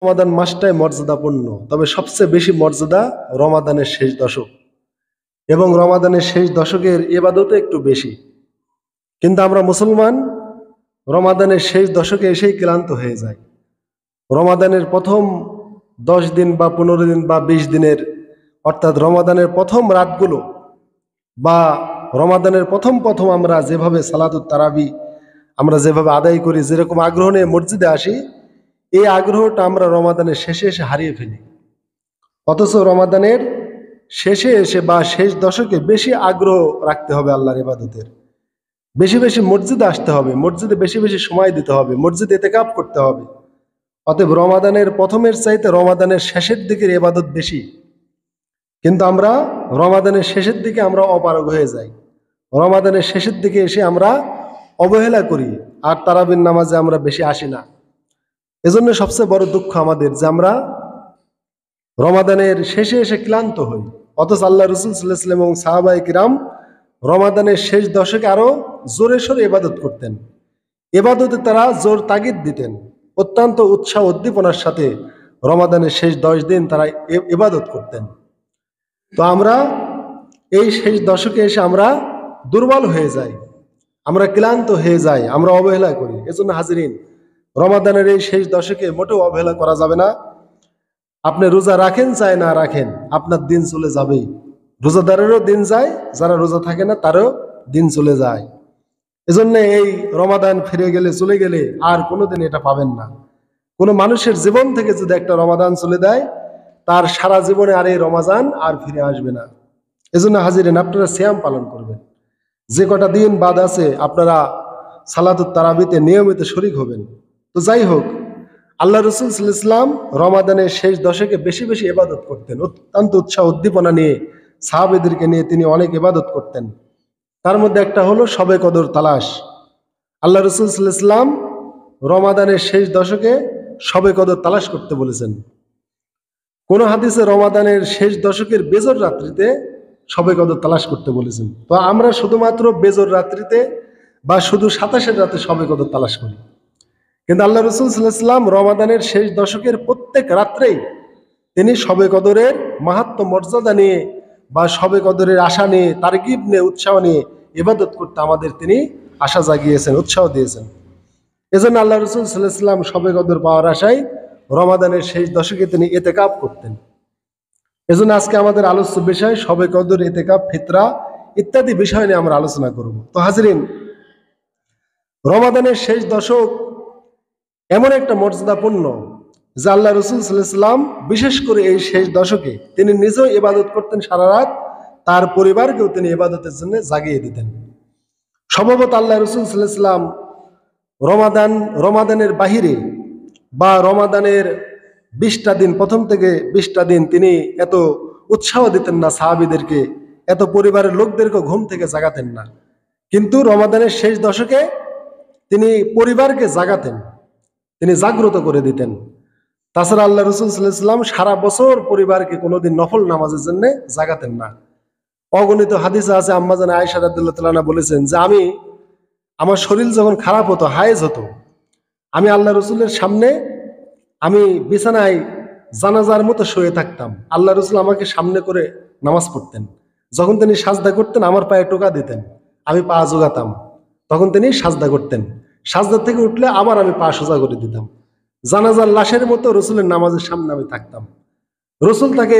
রমাদান মাসটাই মর্যাদাপূর্ণ, তবে সবচেয়ে বেশি মর্যাদা রমাদানের শেষ দশক এবং রমাদানের শেষ দশকের ইবাদতে একটু বেশি। কিন্তু আমরা মুসলমান রমাদানের শেষ দশকে এসেই ক্লান্ত হয়ে যাই। রমাদানের প্রথম 10 দিন বা 15 দিন বা 20 দিনের, অর্থাৎ রমাদানের প্রথম রাতগুলো বা রমাদানের প্রথম প্রথম আমরা যেভাবে সালাতুত তারাবি আমরা যেভাবে আদায় করি, যেরকম আগ্রহ নিয়ে মসজিদে আসি, এই আগ্রহটা আমরা রমাদানের শেষে এসে হারিয়ে ফেলি। অথচ রমাদানের শেষে এসে বা শেষ দশকে বেশি আগ্রহ রাখতে হবে আল্লাহর ইবাদতের, বেশি বেশি মসজিদে আসতে হবে, মসজিদে বেশি বেশি সময় দিতে হবে, মসজিদে ইতিকাফ করতে হবে। অতএব রমাদানের প্রথমের চাইতে রমাদানের শেষের দিকের ইবাদত বেশি, কিন্তু আমরা রমাদানের শেষের দিকে আমরা অপারগ হয়ে যাই। রমাদানের শেষের দিকে এসে আমরা অবহেলা করি, আর তারাবির নামাজে আমরা বেশি আসি না। এজন্য সবচেয়ে বড় দুঃখ আমাদের যে আমরা রমাদানের শেষে এসে ক্লান্ত হই। অথচ আল্লাহ রসুল সাল্লাল্লাহু আলাইহি ওয়াসাল্লাম এবং সাহাবায়ে কিরাম রমাদানের শেষ দশকে আরো জোরে সোরে ইবাদত করতেন। ইবাদতে তারা জোর তাগিদ দিতেন, অত্যন্ত উৎসাহ উদ্দীপনার সাথে রমাদানের শেষ 10 দিন তারা ইবাদত করতেন। তো আমরা এই শেষ দশকে এসে আমরা দুর্বল হয়ে যাই, আমরা ক্লান্ত হয়ে যাই, আমরা অবহেলা করি। এজন্য হাজিরিন, রমাদানের এই শেষ দশকে মোটেও অবহেলা করা যাবে না। আপনি রোজা রাখেন চাই না রাখেন, আপনার দিন চলে যাবেই। রোজাদারেরও দিন যায়, যারা রোজা থাকে না তারও দিন চলে যায়। এজন্য এই রমাদান ফিরে গেলে, চলে গেলে আর কোনোদিন এটা পাবেন না। কোনো মানুষের জীবন থেকে যদি একটা রমাদান চলে যায়, তার সারা জীবনে আর এই রমাদান আর ফিরে আসবে না। এজন্য হাজিরেন, আপনারা সিয়াম পালন করবেন। যে কটা দিন বাদ আছে আপনারা সালাতুত তারাবিতে নিয়মিত শরীক হবেন। তো যাই হোক, আল্লাহ রসুল সাল্লাল্লাহু আলাইহি ওয়াসাল্লাম রমাদানের শেষ দশকে বেশি বেশি ইবাদত করতেন, অত্যন্ত উৎসাহ উদ্দীপনা নিয়ে সাহাবীদেরকে নিয়ে তিনি অনেক ইবাদত করতেন। তার মধ্যে একটা হলো শবে কদর তালাশ। আল্লাহ রসুল সাল্লাল্লাহু আলাইহি ওয়াসাল্লাম রমাদানের শেষ দশকে শবে কদর তালাশ করতে বলেছেন। কোন হাদিসে রমাদানের শেষ দশকের বেজর রাত্রিতে শবে কদর তালাশ করতে বলেছেন। তো আমরা শুধুমাত্র বেজর রাত্রিতে বা শুধু 27-এর রাতে শবে কদর তালাশ করি, কিন্তু আল্লাহ রসুল সাল্লাল্লাহু আলাইহি ওয়াসাল্লাম রমাদানের শেষ দশকের প্রত্যেক রাত্রেই তিনি শবে কদরের মাহাত্ম্য মর্যাদা নিয়ে বা শবে কদরের আশা নিয়ে, তারগিব নিয়ে, উৎসাহ নিয়ে ইবাদত করতে আমাদের তিনি আশা জাগিয়েছেন, উৎসাহ দিয়েছেন। এজন্য আল্লাহ রসুল সাল্লাল্লাহু আলাইহি ওয়াসাল্লাম শবে কদর পাওয়ার আশায় রমাদানের শেষ দশকে তিনি ইতিকাফ করতেন। এজন্য আজকে আমাদের আলোচ্য বিষয় শবে কদর, ইতিকাফ, ফিতরা ইত্যাদি বিষয় নিয়ে আমরা আলোচনা করব। তো হাজিরিন, রমাদানের শেষ দশক এমন একটা মর্যাদাপূর্ণ যে আল্লাহ রসুল সাল্লাল্লাহু আলাইহি ওয়াসাল্লাম বিশেষ করে এই শেষ দশকে তিনি নিজেও ইবাদত করতেন সারা রাত, তার পরিবারকেও তিনি ইবাদতের জন্য জাগিয়ে দিতেন। সম্ভবত আল্লাহ রসুল সাল্লাল্লাহু আলাইহি ওয়াসাল্লাম রমাদানের বাহিরে বা রমাদানের 20টা দিন, প্রথম থেকে 20টা দিন তিনি এত উৎসাহ দিতেন না সাহাবীদেরকে, এত পরিবারের লোকদেরকে ঘুম থেকে জাগাতেন না। কিন্তু রমাদানের শেষ দশকে তিনি পরিবারকে জাগাতেন, তিনি জাগ্রত করে দিতেন। তাছাড়া আল্লাহ রসুল সাল্লাল্লাহু আলাইহি ওয়াসাল্লাম সারা বছর পরিবারকে কোনোদিন নফল নামাজের জন্য জাগাতেন না। অগণিত হাদিসে আছে, আম্মা জান আয়েশা রাদিয়াল্লাহু তাআলা আনহা বলেছেন যে আমার শরীর যখন খারাপ হতো, হায়েজ হতো, আমি আল্লাহ রসুলের সামনে আমি বিছানায় জানাজার মতো শুয়ে থাকতাম। আল্লাহ রসুল আমাকে সামনে করে নামাজ পড়তেন। যখন তিনি সাজদা করতেন আমার পায়ে টোকা দিতেন, আমি পা জোগাতাম, তখন তিনি সাজদা করতেন। সাজদা থেকে উঠলে আবার আমি পা সোজা করে দিতাম। জানাজার লাশের মতো রসুলের নামাজের সামনে আমি থাকতাম। রসুল তাকে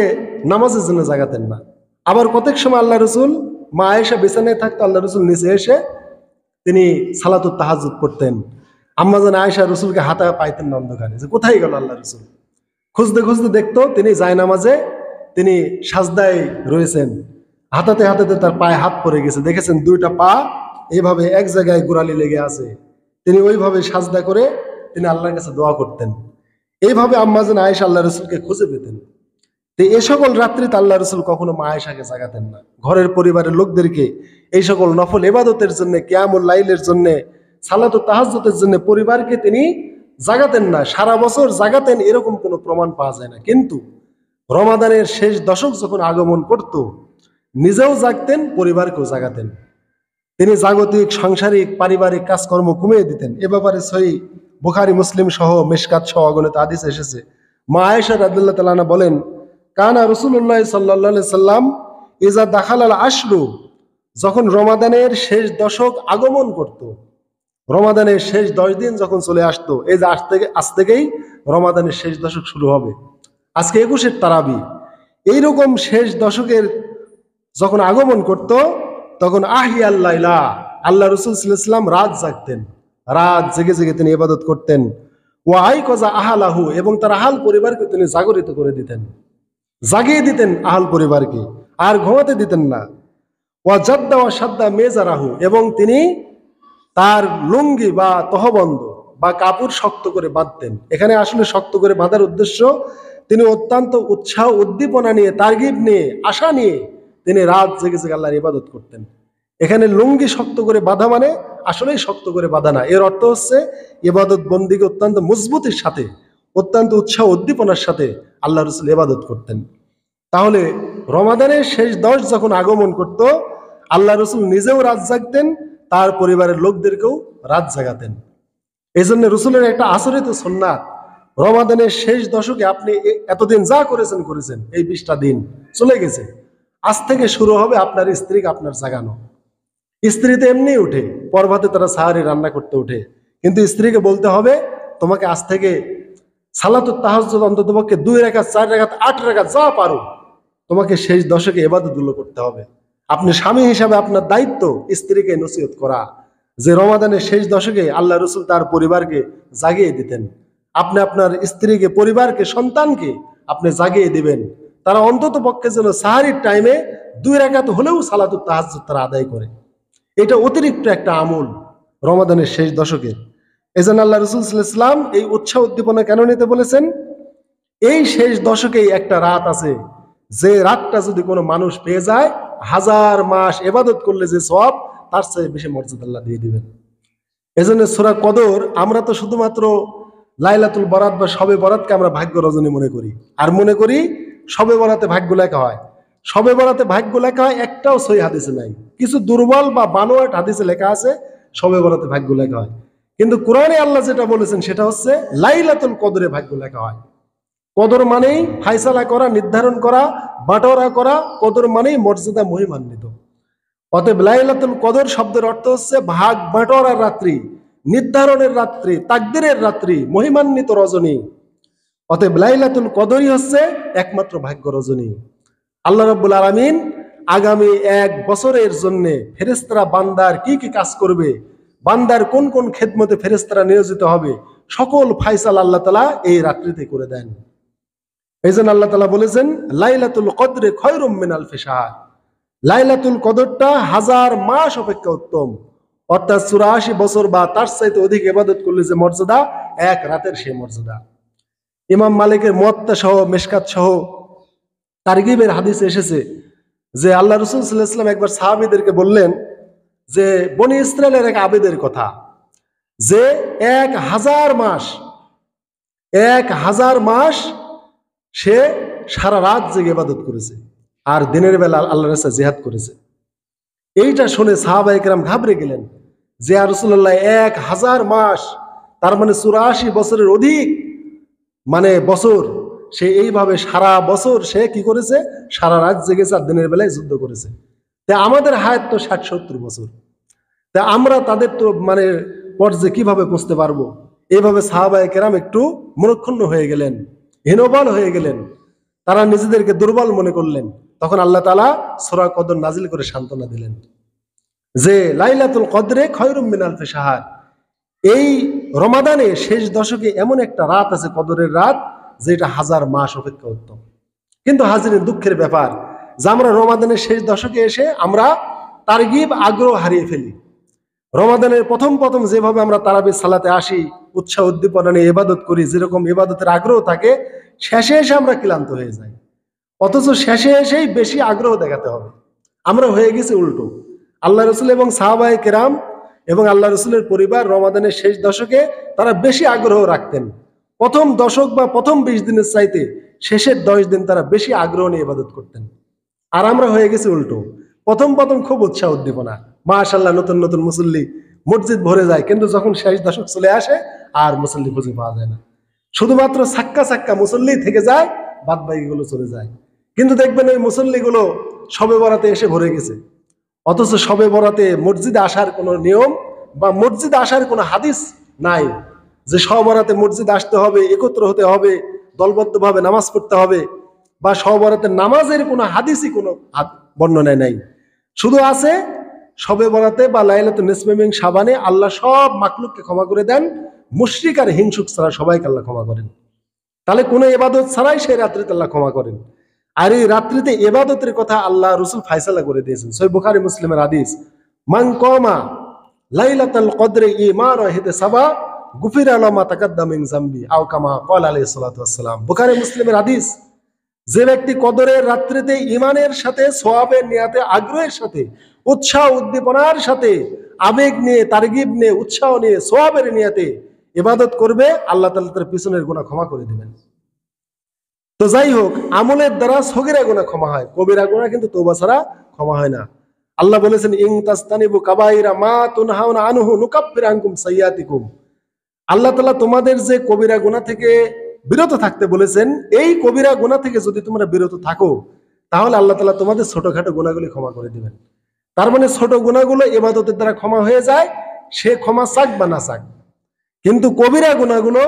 নামাজের জন্য জাগাতেন না। আবার কতক সময় আল্লাহ রসুল, মা আয়েশা বিছানায় থাকতো, আল্লাহ রসুল নিচে এসে তিনি সালাতুত তাহাজ্জুদ পড়তেন। আম্মা জান আয়েশা রসুলকে হাতে পাইতেন না অন্ধকারে, যে কোথায় গেল আল্লাহ রসুল। খুঁজতে খুঁজতে দেখতো তিনি জায়নামাজে, তিনি সাজদায় রয়েছেন। হাতাতে হাতাতে তার পায়ে হাত পড়ে গেছে, দেখেছেন 2টা পা এইভাবে এক জায়গায় গোড়ালি লেগে আছে। তিনি ওইভাবে সাজদা করে তিনি আল্লাহর কাছে দোয়া করতেন। এইভাবে আম্মা জান আয়েশা আল্লাহ রসুলকে খুঁজে পেতেন। তো এই সকল রাত্রিতে আল্লাহ রসুল কখনো মা আয়েশাকে জাগাতেন না। ঘরের পরিবারের লোকদেরকে এই সকল নফল ইবাদতের জন্য, কিয়ামুল লাইলের জন্য, সালাতুত তাহাজ্জুদের জন্য পরিবারকে তিনি জাগাতেন না। সারা বছর জাগাতেন এরকম কোনো প্রমাণ পাওয়া যায় না। কিন্তু রমাদানের শেষ দশক যখন আগমন করত, নিজেও জাগতেন, পরিবারকেও জাগাতেন। তিনি জাগতিক, সাংসারিক, পারিবারিক কাজকর্ম কমিয়ে দিতেন। এ ব্যাপারে সহিহ বুখারী, মুসলিম সহ, মিশকাত সহ অগণিত হাদিস এসেছে। মা আয়েশা রাদিয়াল্লাহু তাআলা আনহা বলেন, কানা রাসূলুল্লাহ সাল্লাল্লাহু আলাইহি সাল্লাম ইজা দাখালাল আশরু, যখন রমাদানের শেষ দশক আগমন করত, রমাদানের শেষ 10 দিন যখন চলে আসতো, এই যে আজ থেকেই রমাদানের শেষ দশক শুরু হবে, আজকে 21-এর তারাবি, এইরকম শেষ দশকের যখন আগমন করত, তখন আহিয়াল লাইলা, আল্লাহ রাসূল সাল্লাল্লাহু আলাইহি সাল্লাম রাত জাগতেন, রাত জেগে জেগে তিনি ইবাদত করতেন। ওয়া আইকাযা আহলাহু, এবং তার আহাল পরিবারকে তিনি জাগরিত করে দিতেন, জাগিয়ে দিতেন আহাল পরিবারকে, আর ঘুমাতে দিতেন না। ওয়া জাদ্দা ওয়া সাদ্দা মেজারাহু, এবং তিনি তার লুঙ্গি বা তহবন্ধ বা কাপড় শক্ত করে বাঁধতেন। এখানে আসলে শক্ত করে বাঁধার উদ্দেশ্য, তিনি অত্যন্ত উৎসাহ উদ্দীপনা নিয়ে, তারগিব নিয়ে, আশা নিয়ে তিনি রাত জেগে জেগে আল্লাহর ইবাদত করতেন। এখানে লুঙ্গি শক্ত করে বাঁধা মানে আসলেই শক্ত করে বাঁধা না, এর অর্থ হচ্ছে ইবাদত বন্দিকে অত্যন্ত মজবুতির সাথে, অত্যন্ত উৎসাহ উদ্দীপনার সাথে আল্লাহ রাসূল ইবাদত করতেন। তাহলে রমাদানের শেষ 10 যখন আগমন করত, আল্লাহ রাসূল নিজেও রাত জাগতেন, তার পরিবারের লোকদেরকেও রাত জাগাতেন। এই জন্য রসুলের একটা আচরিত সুন্নাত, রমাদানের শেষ দশকে আপনি এতদিন যা করেছেন, এই 20টা দিন চলে গেছে, আজ থেকে শুরু হবে আপনার স্ত্রীকে আপনার জাগানো। স্ত্রী তো এমনি উঠে, পরভাতে তারা সাহারি রান্না করতে উঠে, কিন্তু স্ত্রীকে বলতে হবে তোমাকে আজ থেকে সালাতুত তাহাজ্জুদ অন্ততপক্ষে 2 রাকাত, 4 রাকাত, 8 রাকাত যা পারো, তোমাকে শেষ দশকে ইবাদতগুলো করতে হবে। আপনি স্বামী হিসাবে আপনার দায়িত্ব স্ত্রীকে নসিহত করা, যে রমাদানের শেষ দশকে আল্লাহ রাসূল তার পরিবারকে জাগিয়ে দিতেন। আপনি আপনার স্ত্রীকে, পরিবারকে, সন্তানকে আপনি জাগিয়ে দিবেন, তারা অন্তত পক্ষে যেন সাহারির টাইমে 2 রাকাত হলেও সালাতুত তাহাজ্জুদ তারা আদায় করে। এটা অতিরিক্ত একটা আমল রমাদানের শেষ দশকের। এজন্য আল্লাহ রাসূল সাল্লাল্লাহু আলাইহি ওয়াসাল্লাম এই উৎসাহ উদ্দীপনা কেন নিতে বলেছেন? এই শেষ দশকেই একটা রাত আছে, যে রাতটা যদি কোনো মানুষ পেয়ে যায়, 1000 মাস ইবাদত করলে যে সওয়াব, তার চেয়ে বেশি মর্যাদা আল্লাহ দিয়ে দিবেন। এজন্য সূরা কদর, আমরা তো শুধুমাত্র লাইলাতুল বরাত বা শবে বরাতকে আমরা ভাগ্য রজনী মনে করি, আর মনে করি শবে বরাতে ভাগ্য লেখা হয়। শবে বরাতে ভাগ্য লেখা হয় একটাও সহিহ হাদিসে নাই, কিছু দুর্বল বা বানোয়াট হাদিসে লেখা আছে শবে বরাতে ভাগ্য লেখা হয়। কিন্তু কোরআনে আল্লাহ যেটা বলেছেন সেটা হচ্ছে লাইলাতুল কদরে ভাগ্য লেখা হয়। কদর মানেই ফায়সালা করা, নির্ধারণ করা, বাটোয়ারা করা, কদর মানেই মর্যাদা মহিমান্বিত। অতএব লাইলাতুল কদর শব্দের অর্থ হচ্ছে ভাগ বাটোয়ারার রাত্রি, নির্ধারণের রাত্রি, তাকদীরের রাত্রি, মহিমান্বিত রজনী। অতএব লাইলাতুল কদরই হচ্ছে একমাত্র ভাগ্য রজনী। আল্লাহ রাব্বুল আলামিন আগামী 1 বছরের জন্য ফেরেশতারা বান্দার কি কি কাজ করবে, বান্দার কোন কোন খেদমতে ফেরেশতারা নিয়োজিত হবে, সকল ফায়সালা আল্লাহ তাআলা এই রাত্রিতে করে দেন। এইজন্য আল্লাহ তাআলা বলেছেন লাইলাতুল কদরে খায়রুম মিন আলফি শাহর, লাইলাতুল কদরটা 1000 মাস অপেক্ষা উত্তম। অর্থাৎ 84 বছর বা তার চাইতে অধিক ইবাদত করলে যে মর্যাদা, এক রাতের সেই মর্যাদা। ইমাম মালিকের মুয়াত্তা সহ, মিশকাত সহ তারগিবের হাদিসে এসেছে যে আল্লাহ রাসূল সাল্লাল্লাহু আলাইহি ওয়াসাল্লাম একবার সাহাবীদেরকে বললেন যে বনি ইসরায়েলের এক আবেদের কথা, যে 1000 মাস, 1000 মাস সে সারা রাত জেগে ইবাদত করেছে, আর দিনের বেলা আল্লাহর রাস্তায় জিহাদ করেছে। এইটা শুনে সাহাবায়ে কেরাম ঘাবড়ে গেলেন যে ইয়া রাসূলুল্লাহ, 1000 মাস, তার মানে 84 বছরের অধিক বছর সে এইভাবে সারা বছর সে কি করেছে, সারা রাত জেগেছে আর দিনের বেলায় যুদ্ধ করেছে। তা আমাদের হায়াত তো 60-70 বছর, তা আমরা তাদের তো পর্যায়ে কিভাবে পৌঁছতে পারবো? এইভাবে সাহাবায়ে কেরাম একটু মনক্ষুণ্ণ হয়ে গেলেন, হীনবল হয়ে গেলেন, তারা নিজেদেরকে দুর্বল মনে করলেন। তখন আল্লাহ তাআলা সূরা কদর নাজিল করে সান্ত্বনা দিলেন যে লাইলাতুল কদরে খায়রুম মিন আলফি শাহর, এই রমাদানে শেষ দশকে এমন একটা রাত আছে, কদরের রাত, যেটা 1000 মাস অপেক্ষা উত্তম। কিন্তু হাজিরের দুঃখের ব্যাপার যে আমরা রমাদানের শেষ দশকে এসে আমরা তারগিব, আগ্রহ হারিয়ে ফেলি। রমাদানের প্রথম যেভাবে আমরা তারাবির সালাতে আসি, উৎসাহ উদ্দীপনা নিয়ে ইবাদত করি, যেরকম ইবাদতের আগ্রহ থাকে, শেষে এসে আমরা ক্লান্ত হয়ে যাই। অথচ শেষে এসেই বেশি আগ্রহ দেখাতে হবে। আমরা হয়ে গেছি উল্টো। আল্লাহ রাসূল এবং সাহাবায়ে কেরাম এবং আল্লাহ রাসূলের পরিবার রমাদানের শেষ দশকে তারা বেশি আগ্রহ রাখতেন। প্রথম দশক বা প্রথম 20 দিনের চাইতে শেষের 10 দিন তারা বেশি আগ্রহ নিয়ে ইবাদত করতেন। আর আমরা হয়ে গেছি উল্টো। প্রথম খুব উৎসাহ উদ্দীপনা, মাশাআল্লাহ, নতুন নতুন মুসল্লি, মসজিদ ভরে যায়, কিন্তু যখন শেষ দশক চলে আসে আর মুসল্লি খুঁজে পাওয়া যায় না। শুধুমাত্র সাক্কা সাক্কা মুসল্লি থেকে যায়, বাদ বাকিগুলো চলে যায়। কিন্তু দেখবেন এই মুসল্লিগুলো শবে বরাতে এসে ভরে গেছে, অথচ শবে বরাতে মসজিদে আসার কোনো নিয়ম বা মসজিদে আসার কোনো হাদিস নাই যে শবে বরাতে মসজিদে আসতে হবে, একত্র হতে হবে, দলবদ্ধভাবে নামাজ পড়তে হবে, বা শবে বরাতে নামাজের কোনো হাদিসই কোনো বর্ণনায় নাই। শুধু আছে শবে বরাতে বা লাইলাতুল নিসফে মিন শাবানে আল্লাহ সব মাখলুককে ক্ষমা করে দেন, মুশরিক আর হিংসুক ছাড়া সবাইকে আল্লাহ ক্ষমা করেন। তাহলে কোনো ইবাদত ছাড়াই সেই রাত্রিতে আল্লাহ ক্ষমা করেন। আর এই রাত্রিতে ইবাদতের কথা আল্লাহ রাসূল ফায়সালা করে দিয়েছেন। সহিহ বুখারী মুসলিমের হাদিস, মান কামা লাইলাতুল কদরি ঈমানান ওয়া ইহতিসাবা গুফিরা লাহু মা তাকাদ্দামা মিন যামবি আও কামা ক্বালা আলাইহিস সালাতু ওয়াস সালাম। বুখারী মুসলিমের হাদিস, যে ব্যক্তি কদরের রাত্রিতে ঈমানের সাথে, সওয়াবের নিয়তে, আগ্রহের সাথে, উৎসাহ উদ্দীপনার সাথে, আবেগ নিয়ে, তারগিব নিয়ে, উৎসাহ নিয়ে, সওয়াবের নিয়তে ইবাদত করবে, আল্লাহ তাআলা তার পিছনের গুনাহ ক্ষমা করে দিবেন। তো যাই হোক, আমলের দ্বারা সগীরা গুনাহ ক্ষমা হয়, কবিরা গুনাহ কিন্তু তওবা ছাড়া ক্ষমা হয় না। আল্লাহ বলেছেন, ইন তাসতানিবু কাবাইরা মা তুনহাউনা আনহু নুকাফির আনকুম সাইয়্যাতিকুম। আল্লাহ তাআলা তোমাদের যে কবিরা গুনাহ থেকে বিরত থাকতে বলেছেন, এই কবিরা গুনাহ থেকে যদি তোমরা বিরত থাকো, তাহলে আল্লাহ তাআলা তোমাদের ছোটখাটো গুনাহগুলি ক্ষমা করে দিবেন। তার মানে ছোট গুনাহগুলো ইবাদতের দ্বারা ক্ষমা হয়ে যায়, সে ক্ষমা চাক বা না চাক। কিন্তু কবিরা গুনাহগুলো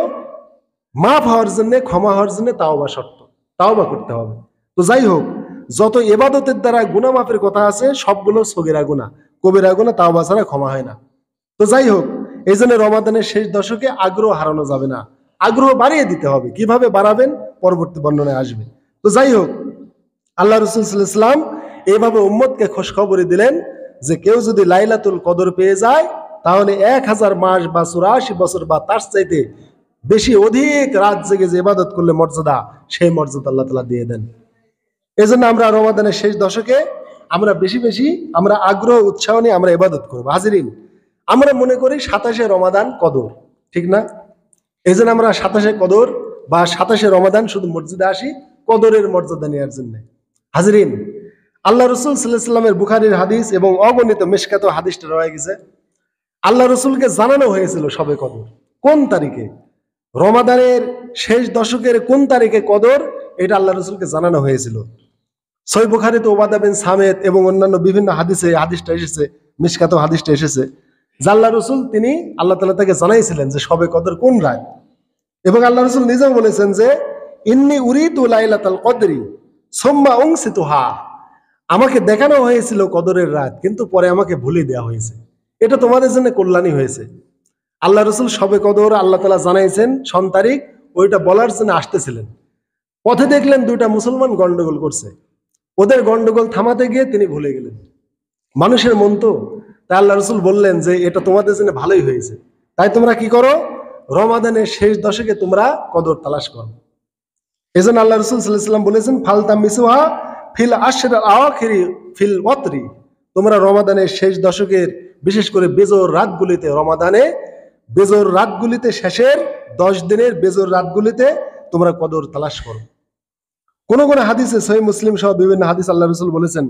মাফ হওয়ার জন্য, ক্ষমা হওয়ার জন্য তাওবা শর্ত, তাওবা করতে হবে। তো যাই হোক, যত ইবাদতের দ্বারা গুনাহ মাফের কথা আছে সবগুলো সগীরা গুনাহ, কবিরা গুনাহ তাওবা ছাড়া ক্ষমা হয় না। তো যাই হোক, এই জন্য রমাদানের শেষ দশকে আগ্রহ হারানো যাবে না, আগ্রহ বাড়িয়ে দিতে হবে। কিভাবে বাড়াবেন পরবর্তী বর্ণনায় আসবে। তো যাই হোক, আল্লাহ রাসূল সাল্লাল্লাহু আলাইহি ওয়াসাল্লাম এইভাবে উম্মতকে খোঁজখবরি দিলেন যে কেউ যদি লাইলাতুল কদর পেয়ে যায়, তাহলে 1000 মাস বা 84 বছর বা তার চাইতে বেশি অধিক রাত জেগে যে ইবাদত করলে মর্যাদা, সেই মর্যাদা আল্লাহ তাআলা দিয়ে দেন। এজন্য আমরা রমাদানের শেষ দশকে আমরা বেশি বেশি আমরা আগ্রহ উৎসাহ নিয়ে আমরা ইবাদত করব। হাজিরিন, আমরা মনে করি 27শে রমাদান কদর, ঠিক না? এই জন্য আমরা 27শে কদর বা 27শে রমাদান শুধু মসজিদে আসি কদরের মর্যাদা নেওয়ার জন্য। হাজিরিন, আল্লাহ রাসূল সাল্লাল্লাহু আলাইহি ওয়াসাল্লামের বুখারীর হাদিস এবং অগণিত মিশকাত হাদিসটা রয়ে গেছে। আল্লাহ রাসূলকে জানানো হয়েছিল সবে কদর কোন তারিখে, রমাদানের শেষ দশকের কোন তারিখে কদর, এটা আল্লাহ রাসূলকে জানানো হয়েছিল। সহিহ বুখারীতে উবাদা বিন সামিত এবং অন্যান্য বিভিন্ন হাদিসে হাদিসটা এসেছে, মিশকাত হাদিসটা এসেছে। আল্লাহ রাসূল তিনি আল্লাহ তাআলা তাকে জানাইছিলেন যে সবে কদর কোন রাত, এবং আল্লাহ রাসূল নিজেও বলেছেন যে ইন্নী উরিদু লাইলাতাল কদরি সুম্মা উনসিতুহা, আমাকে দেখানো হয়েছিল কদরের রাত, কিন্তু পরে আমাকে ভুলে দেওয়া হয়েছে, এটা তোমাদের জন্য কল্যাণী হয়েছে। আল্লাহ রাসূল সবে কদর আল্লাহ তাআলা জানাইছেন সন তারিখ, ওইটা বলার জন্য আসতেছিলেন। পথে দেখলেন দুইটা মুসলমান গন্ডগোল করছে, ওদের গন্ডগোল থামাতে গিয়ে তিনি ভুলে গেলেন। মানুষের মন তো, তাই আল্লাহ রাসূল বললেন যে এটা তোমাদের জন্য ভালোই হয়েছে, তাই তোমরা কি করো, রমাদানের শেষ দশকে তোমরা কদর তালাশ করো। এজন্য আল্লাহ রাসূল সাল্লাল্লাহু আলাইহি ওয়াসাল্লাম বলেছেন, ফালতামিসুহা ফিল আশর আখিরি ফিল ওয়াতরি, তোমরা রমাদানের শেষ দশকের বিশেষ করে বেজোর রাতগুলিতে, রমাদানে বেজোর রাতগুলিতে, শেষের 10 দিনের বেজোর রাতগুলিতে তোমরা কদর তালাশ করো। কোন কোন হাদিসে, সহিহ মুসলিম সহ বিভিন্ন হাদিস আল্লাহ রাসূল বলেছেন,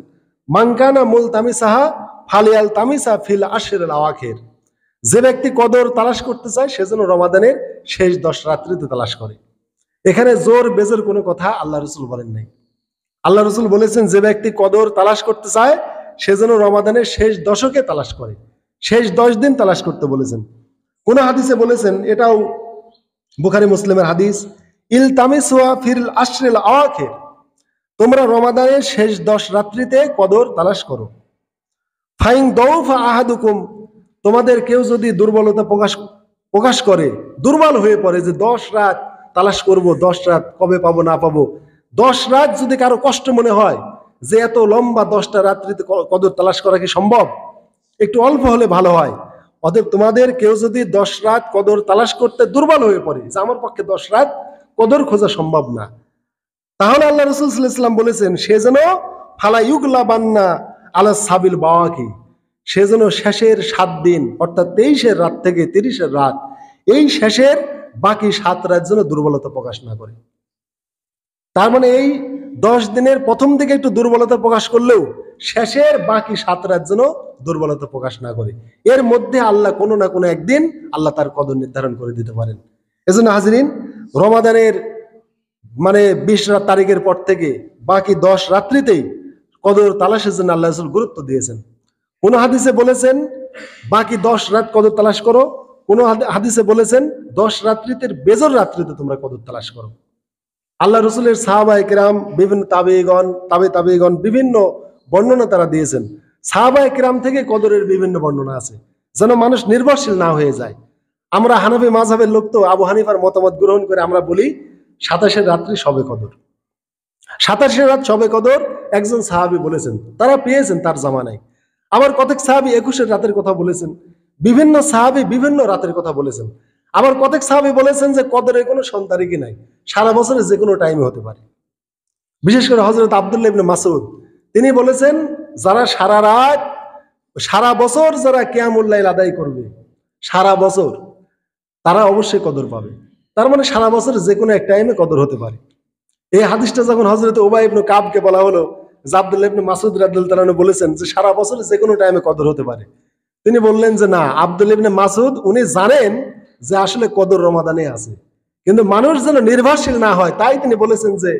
মান কানা মুলতামিসাহা ফালিয়াল তামিসা ফিল আশরিল আওয়াখির, যে ব্যক্তি কদর তালাশ করতে চায় সেজন্য রমাদানের শেষ 10 রাত্রিতে তালাশ করে। এখানে জোর বেজোর কোনো কথা আল্লাহ রাসূল বলেন নাই। আল্লাহ রাসূল বলেছেন যে ব্যক্তি কদর তালাশ করতে চায় সেজন্য রমাদানের শেষ দশকে তালাশ করে, শেষ 10 দিন তালাশ করতে বলেছেন। কোন হাদিসে বলেছেন, এটাও বুখারী মুসলিমের হাদিস, ইলতামিসুহা ফিল আশরিল আওয়াখির, তোমরা রমাদানের শেষ 10 রাত্রিতে কদর তালাশ করো। ফাইন দাউফা আহাদুকুম, তোমাদের কেউ যদি দুর্বলতা প্রকাশ করে, দুর্বল হয়ে পড়ে যে 10 রাত তালাশ করব, 10 রাত কবে পাবো না পাবো, 10 রাত যদি কারো কষ্ট মনে হয় যে এত লম্বা 10টা রাত্রিতে কদর তালাশ করা কি সম্ভব, একটু অল্প হলে ভালো হয়। অতএব তোমাদের কেউ যদি 10 রাত কদর তালাশ করতে দুর্বল হয়ে পড়ে যে আমার পক্ষে 10 রাত কদর খোঁজা সম্ভব না, তাহলে আল্লাহ রাসূল সাল্লাল্লাহু আলাইহি ওয়াসাল্লাম বলেছেন সে যেন ফালা ইউগলাবান্না আলা সাবিল বাওয়াকি, সে যেন শেষের 7 দিন অর্থাৎ 23-এর রাত থেকে 30-এর রাত, এই শেষের বাকি 7 রাত যেন দুর্বলতা প্রকাশ না করে। তার মানে এই 10 দিনের প্রথম দিকে একটু দুর্বলতা প্রকাশ করলেও শেষের বাকি 7 রাত যেন দুর্বলতা প্রকাশ না করে। এর মধ্যে আল্লাহ কোনো না কোনো একদিন আল্লাহ তার কদর নির্ধারণ করে দিতে পারেন। এজন্য হাজিরিন, রমাদানের মানে 20 তারিখের পর থেকে বাকি 10 রাত্রিতেই কদর তালাশের জন্য আল্লাহ রাসূল গুরুত্ব দিয়েছেন। কোন হাদিসে বলেছেন বাকি 10 রাত কদর তালাশ করো, কোন হাদিসে বলেছেন 10 রাত্রিতে বেজর রাত্রিতে তোমরা কদর তালাশ করো। আল্লাহ রসুলের সাহাবায়ে কেরাম, বিভিন্ন তাবেঈগণ বিভিন্ন বর্ণনা তারা দিয়েছেন। সাহাবায়ে কেরাম থেকে কদরের বিভিন্ন বর্ণনা আছে, যেন মানুষ নির্ভরশীল না হয়ে যায়। আমরা হানাফি মাযহাবের লোক তো আবু হানিফার মতামত গ্রহণ করে আমরা বলি 27 রাত্রি শবে কদর। 27 রাত শবে কদর একজন সাহাবী বলেছেন, তারা পেয়েছেন তার জামানায়। আবার কতক সাহাবী 21 রাতের কথা বলেছেন, বিভিন্ন সাহাবী বিভিন্ন রাতের কথা বলেছেন। আবার কতক সাহাবী বলেছেন যে কদরের কোনো সন্তারিকই নাই, সারা বছরে যে কোনো টাইমে হতে পারে। বিশেষ করে হযরত আব্দুল্লাহ ইবনে মাসউদ তিনি বলেছেন, যারা সারা রাত সারা বছর যারা কিয়ামুল লাইল আদায় করবে সারা বছর, তারা অবশ্যই কদর পাবে। তার মানে সারা বছর যে কোনো এক টাইমে কদর হতে পারে। এই হাদিসটা যখন হযরত উবাই ইবনে কাবকে বলা হলো যে আব্দুল্লাহ ইবনে মাসউদ রাদিয়াল্লাহু তাআলা বলেছেন যে সারা বছরে যে কোনো টাইমে কদর হতে পারে, তিনি বললেন যে না, আব্দুল্লাহ ইবনে মাসউদ উনি জানেন যে আসলে কদর রমাদানে আছে, কিন্তু মানুষ যেন নির্ভরশীল না হয় তাই তিনি বলেছেন যে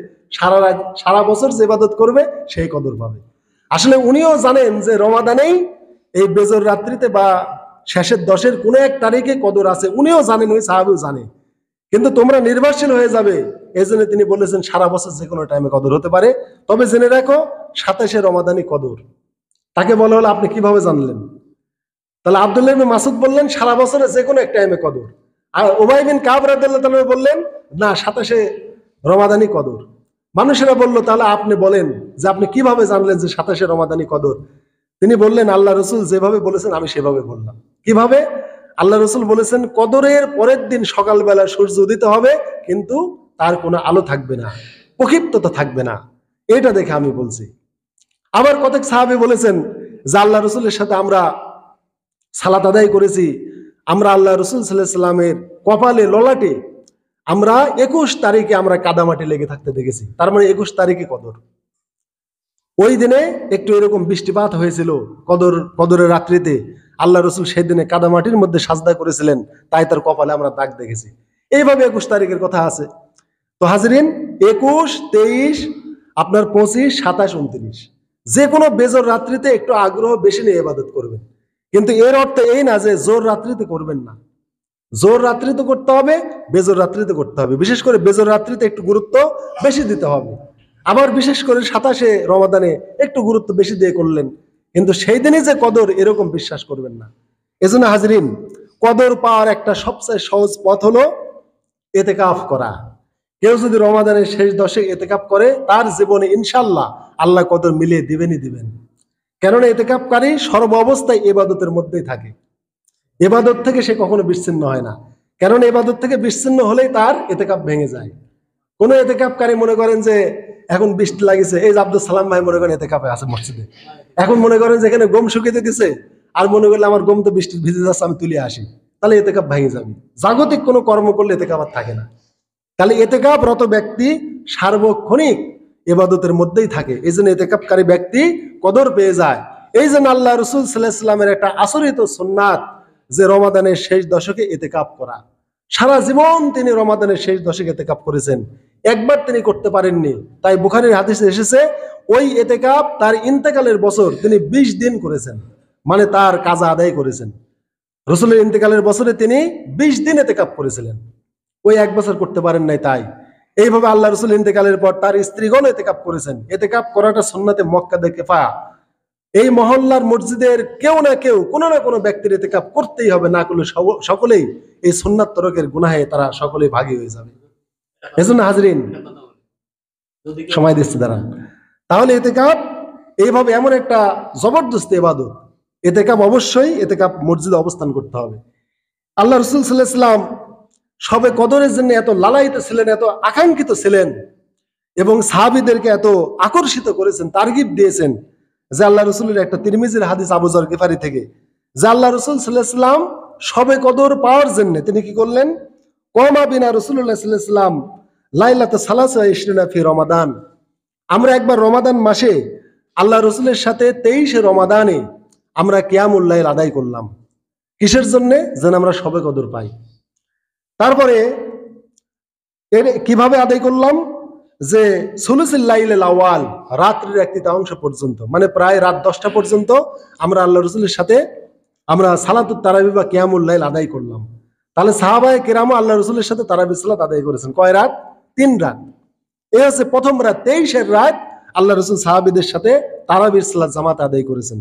সারা বছর যে ইবাদত করবে সেই কদর পাবে। আসলে উনিও জানেন যে রমাদানেই এই বেজর রাত্রিতে বা শেষের 10-এর কোনো এক তারিখে কদর আছে, উনিও জানেন, ওই সাহাবীও জানে, কিন্তু তোমরা নির্ভরশীল হয়ে যাবে এই জন্য তিনি বলেছেন সারা বছর যে কোনো টাইমে কদর হতে পারে। তবে জেনে রাখো 27 রমাদানি কদর। তাকে বলা হলো আপনি কিভাবে জানলেন? তাহলে আব্দুল্লাহ ইবনে মাসউদ বললেন সারা বছরে যে কোনো এক টাইমে কদর, আর উবাই বিন কাব রাদিয়াল্লাহু তাআলা বললেন না 27 রমাদানি কদর। মানুষেরা বলল তাহলে আপনি বলেন যে আপনি কিভাবে জানলেন যে 27 রমাদানি কদর? তিনি বললেন আল্লাহ রসুল যেভাবে বলেছেন আমি সেভাবে বললাম। কিভাবে? আল্লাহ রসুল বলেছেন কদরের পরের দিন সকালবেলা সূর্য উদিত হবে, কিন্তু তার কোনো আলো থাকবে না, প্রক্ষিপ্ততা থাকবে না, এটা দেখে আমি বলছি। আবার কতক সাহাবী বলেছেন যে আল্লাহ রসুলের সাথে আমরা সালাত আদায় করেছি, আমরা আল্লাহ রসুল সাল্লাল্লাহু আলাইহি ওয়াসাল্লামের কপালে ললাটে আমরা 21 তারিখে আমরা কাদামাটি লেগে থাকতে দেখেছি, তার মানে 21 তারিখে কদর। ওই দিনে একটু এরকম বৃষ্টিপাত হয়েছিল কদরের রাত্রিতে, আল্লাহ রসুল সেই দিনে কাদামাটির মধ্যে সাজদা করেছিলেন, তাই তার কপালে আমরা দাগ দেখেছি। এইভাবে 21 তারিখের কথা আছে। তো হাজরিন, 21, 23, আপনার 25, 27, 29 যে কোনো বেজর রাত্রিতে একটু আগ্রহ বেশি নিয়ে ইবাদত করবেন, কিন্তু এর অর্থ এই না যে জোর রাত্রিতে করবেন না। জোর রাত্রিতে করতে হবে, বেজর রাত্রিতে করতে হবে। বিশেষ করে বেজর রাত্রিতে একটু গুরুত্ব বেশি দিতে হবে। আবার বিশেষ করে 27 রমাদানে একটু গুরুত্ব বেশি দিয়ে করলেন, কিন্তু সেই দিনই যে কদর এরকম বিশ্বাস করবেন না। এজন্য হাজরিন, কদর পাওয়ার একটা সবচেয়ে সহজ পথ হলো ইতিকাফ করা। কেউ যদি রমাদানের শেষ 10-এ ইতিকাফ করে তার জীবনে ইনশাআল্লাহ আল্লাহ কদর মিলিয়ে দিবেনই দিবেন। কেননা ইতিকাফকারী সর্ব অবস্থায় ইবাদতের মধ্যেই থাকে, ইবাদত থেকে সে কখনো বিচ্ছিন্ন হয় না। কেননা ইবাদত থেকে বিচ্ছিন্ন হলেই তার ইতিকাফ ভেঙে যায়। কোন ইতিকাফকারী মনে করেন যে এখন বৃষ্টি লাগিছে, এই যে আব্দুল সালাম ভাই মনে করেন ইতিকাফে আছে মসজিদে, এখন মনে করেন যে এখানে গম শুকিয়ে দিতেছে, আর মনে করলে আমার গম তো বৃষ্টি ভিজে যাচ্ছে, আমি তুলে আসি, তাহলে ইতিকাফ ভেঙে যাবে। জাগতিক কোনো কর্ম করলে ইতিকাফ আর থাকে না। তাহলে ইতিকাফরত ব্যক্তি সার্বক্ষণিক ইবাদতের মধ্যেই থাকে, এই জন্য ইতিকাফকারী ব্যক্তি কদর পেয়ে যায়। এই জন্য আল্লাহ রাসূল সাল্লাল্লাহু আলাইহি ওয়াসাল্লামের একটা আচরিত সুন্নাত যে রমাদানের শেষ দশকে ইতিকাফ করা। সারা জীবন তিনি রমাদানের শেষ দশকে ইতিকাফ করেছেন, একবার তিনি করতে পারেননি। তাই বুখারীর হাদিসে এসেছে ওই ইতিকাফ তার ইন্তেকালের বছর তিনি 20 দিন করেছেন, মানে তার কাজা আদায় করেছেন। রাসূলের ইন্তেকালের বছরে তিনি 20 দিন ইতিকাফ করেছিলেন, ওই এক বছর করতে পারেন নাই। তাই এইভাবে আল্লাহ রাসূল ইন্তেকালের পর তার স্ত্রীগণ ইতিকাফ করেছেন। ইতিকাফ করাটা সুন্নাতে মুআক্কাদা কিফায়া। এই মহল্লার মসজিদের কেউ না কেউ কোনো না কোনো ব্যক্তির ইতিকাফ করতেই হবে, না করলে সকলেই এই সুন্নাত তরকের গুনাহে তারা সকলেই ভাগী হয়ে যাবে। এজন্য হাজরিন, সময় দিচ্ছি দাঁড়ান। তাহলে ইতিকাফ এইভাবে এমন একটা জবরদস্ত ইবাদত, ইতিকাফ অবশ্যই ইতিকাফ মসজিদে অবস্থান করতে হবে। আল্লাহ রাসূল সাল্লাল্লাহু আলাইহি ওয়াসাল্লাম সবে কদরের জন্য এত লালায়িত ছিলেন, এত আকাঙ্ক্ষিত ছিলেন, এবং সাহাবীদেরকে এত আকর্ষিত করেছেন, তারগিব দিয়েছেন, যে আল্লাহ রসুলের একটা তিরমিজির হাদিস আবু যর গিফারি থেকে, যে আল্লাহ রসুল সাল্লাল্লাহু আলাইহি ওয়াসাল্লাম সবে কদর পাওয়ার জন্য তিনি কি করলেন? কমা বিনা রাসূলুল্লাহ সাল্লাল্লাহু আলাইহি ওয়াসাল্লাম লাইলাতা সালাসা ইশরিনা ফি রমাদান। আমরা একবার রমাদান মাসে আল্লাহ রসুলের সাথে 23 রমাদানে আমরা কিয়ামুল লাইল আদায় করলাম। কিসের জন্য? যেন আমরা সবে কদর পাই। তারপরে এর কিভাবে আদায় করলাম? যে সুলুসুল লাইলিল আওয়াল, রাত্রির এক তৃতীয়াংশ পর্যন্ত, মানে প্রায় রাত 10টা পর্যন্ত আমরা আল্লাহ রসুলের সাথে আমরা সালাতুত তারাবি বা কিয়ামুল লাইল আদায় করলাম। তাহলে সাহাবায়ে কেরামও আল্লাহ রসুলের সাথে তারাবি সালাত আদায় করেছেন কয় রাত? 3 রাত। এই হচ্ছে প্রথম রাত, 23-এর রাত আল্লাহ রসুল সাহাবীদের সাথে তারাবির সালাত জামাত আদায় করেছেন।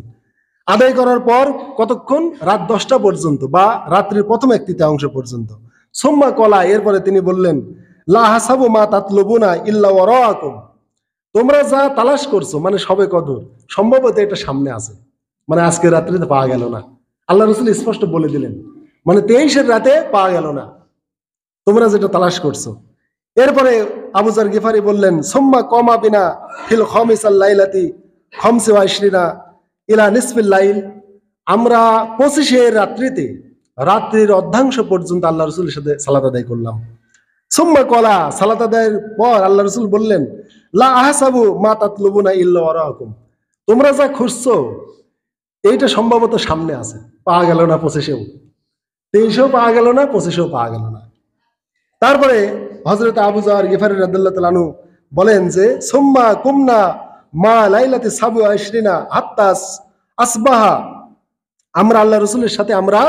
আদায় করার পর কতক্ষণ? রাত 10টা পর্যন্ত বা রাত্রির প্রথম এক তৃতীয়াংশ পর্যন্ত। সুম্মা কলা, এরপরে তিনি বললেন, লা হাসাবু মা তাতলুবুনা ইল্লা ওয়ারাআকুম, তোমরা যা তালাশ করছো মানে সবে কদর, সম্ভবত এটা সামনে আছে, মানে আজকে রাত্রিতে পাওয়া গেল না। আল্লাহ রসুল স্পষ্ট বলে দিলেন, মানে 23-এর রাতে পাওয়া গেল না, তোমরা যেটা তালাশ করছো। এরপরে আবু যার গিফারি বললেন, সুম্মা কমা বিনা ফিল খামিসাল লাইলাতি খামসি ওয়া ইশরিনা ইলা নিসফিল লাইল, আমরা 25-এর রাত্রিতে রাত্রির অর্ধাংশ পর্যন্ত আল্লাহ রসুলের সাথে সালাত আদায় করলাম। সুম্মা কলা, সালাত আদায়ের পর আল্লাহ রসুল বললেন, লা আহসাবু মা তাতলুবুনা ইল্লা ওয়ারাআকুম, তোমরা যা খুঁজছো এইটা সম্ভবত সামনে আছে, পাওয়া গেল না 25-এও, 23-এও পাওয়া গেল না, 25-এও পাওয়া গেল না। তারপরে হযরত আবু যার গিফারি রাদিয়াল্লাহু তাআলা আনহু বলেন যে, সুম্মা কুমনা মা লাইলাতি সাবু আশরিনা হাত্তা আসবাহা, আমরা আল্লাহ রসুলের সাথে আমরা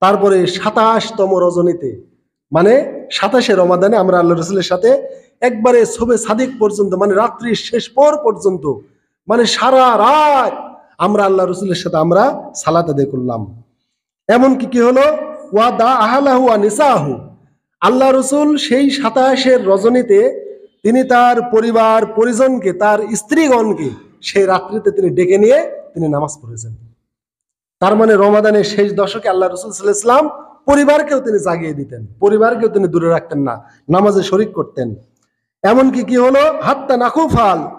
তারপরে 27তম রজনীতে, মানে 27শে রমাদানে আমরা আল্লাহ রসুলের সাথে একবারে শোবে সাদিক পর্যন্ত, মানে রাত্রির শেষ পর পর্যন্ত, মানে সারা রাত আমরা আল্লাহ রসুলের সাথে আমরা সালাত আদায় করলাম। এমনকি কি হলো? ওয়া দা আহলাহু ওয়া নিসাহু, আল্লাহ রসুল সেই 27-এর রজনীতে তিনি তার পরিবার পরিজনকে, তার স্ত্রীগণকে সেই রাত্রিতে তিনি ডেকে নিয়ে তিনি নামাজ পড়েছেন। তার মানে রমাদানের শেষ দশকে আল্লাহ রসুল সাল্লাল্লাহু আলাইহি ওয়াসাল্লাম পরিবারকেও তিনি জাগিয়ে দিতেন, পরিবারকেও তিনি দূরে রাখতেন না, নামাজে শরিক করতেন। এমনকি কি হলো? হাত্তা নাকু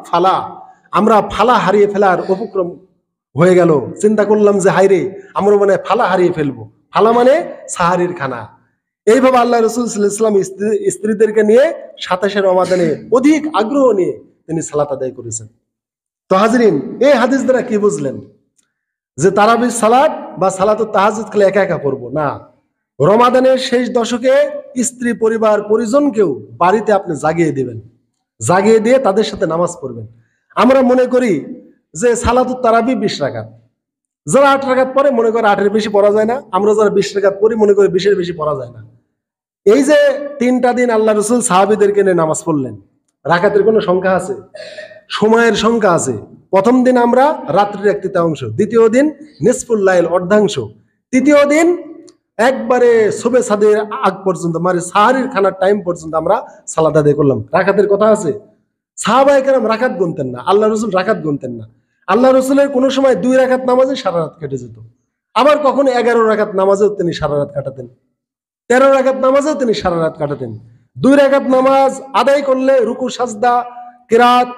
ফালা, আমরা ফালা হারিয়ে ফেলার উপক্রম হয়ে গেল, চিন্তা করলাম যে হাইরে আমরা মানে ফালা হারিয়ে ফেলবো। ফালা মানে সাহারির খানা। এইভাবে আল্লাহ রসুল সাল্লাল্লাহু আলাইহি ওয়াসাল্লাম স্ত্রীদেরকে নিয়ে 27শে রমাদানে অধিক আগ্রহ নিয়ে তিনি সালাত আদায় করেছেন। তো হাজরিন, এই হাদিস দ্বারা কি বুঝলেন? যে তারাবির সালাত বা সালাতুত তাহাজ্জুদ খালি একা একা পড়বো না, রমাদানের শেষ দশকে স্ত্রী পরিবার পরিজনকেও বাড়িতে আপনি জাগিয়ে দিবেন, জাগিয়ে দিয়ে তাদের সাথে নামাজ পড়বেন। আমরা মনে করি যে সালাতুত তারাবি 20 রাকাত, যারা 8 রাকাত পড়ে মনে করে 8-এর বেশি পড়া যায় না, আমরা যারা 20 রাকাত পড়ি মনে করি 20-এর বেশি পড়া যায় না। এই যে 3টা দিন আল্লাহ রসুল সাহাবীদেরকে নিয়ে নামাজ পড়লেন, রাকাতের কোনো সংখ্যা আছে? সময়ের সংখ্যা আছে। প্রথম দিন আমরা রাত্রির এক তৃতীয়াংশ, দ্বিতীয় দিন নিসফুল লাইল অর্ধাংশ, তৃতীয় দিন একবারে শোবে সাদের আগ পর্যন্ত, মানে সাহারির খানার টাইম পর্যন্ত আমরা সালাত আদায় করলাম। রাকাতের কথা আছে? সাহাবায়ে কেরাম রাকাত গুনতেন না, আল্লাহ রসুল রাকাত গুনতেন না। আল্লাহ রসুলের কোনো সময় 2 রাকাত নামাজে সারা রাত কেটে যেত, আবার কখনো 11 রাকাত নামাজেও তিনি সারা রাত কাটাতেন, 13 রাকাত নামাজেও তিনি সারা রাত কাটাতেন। 2 রাকাত নামাজ আদায় করলে রুকু সাজদা কিরাত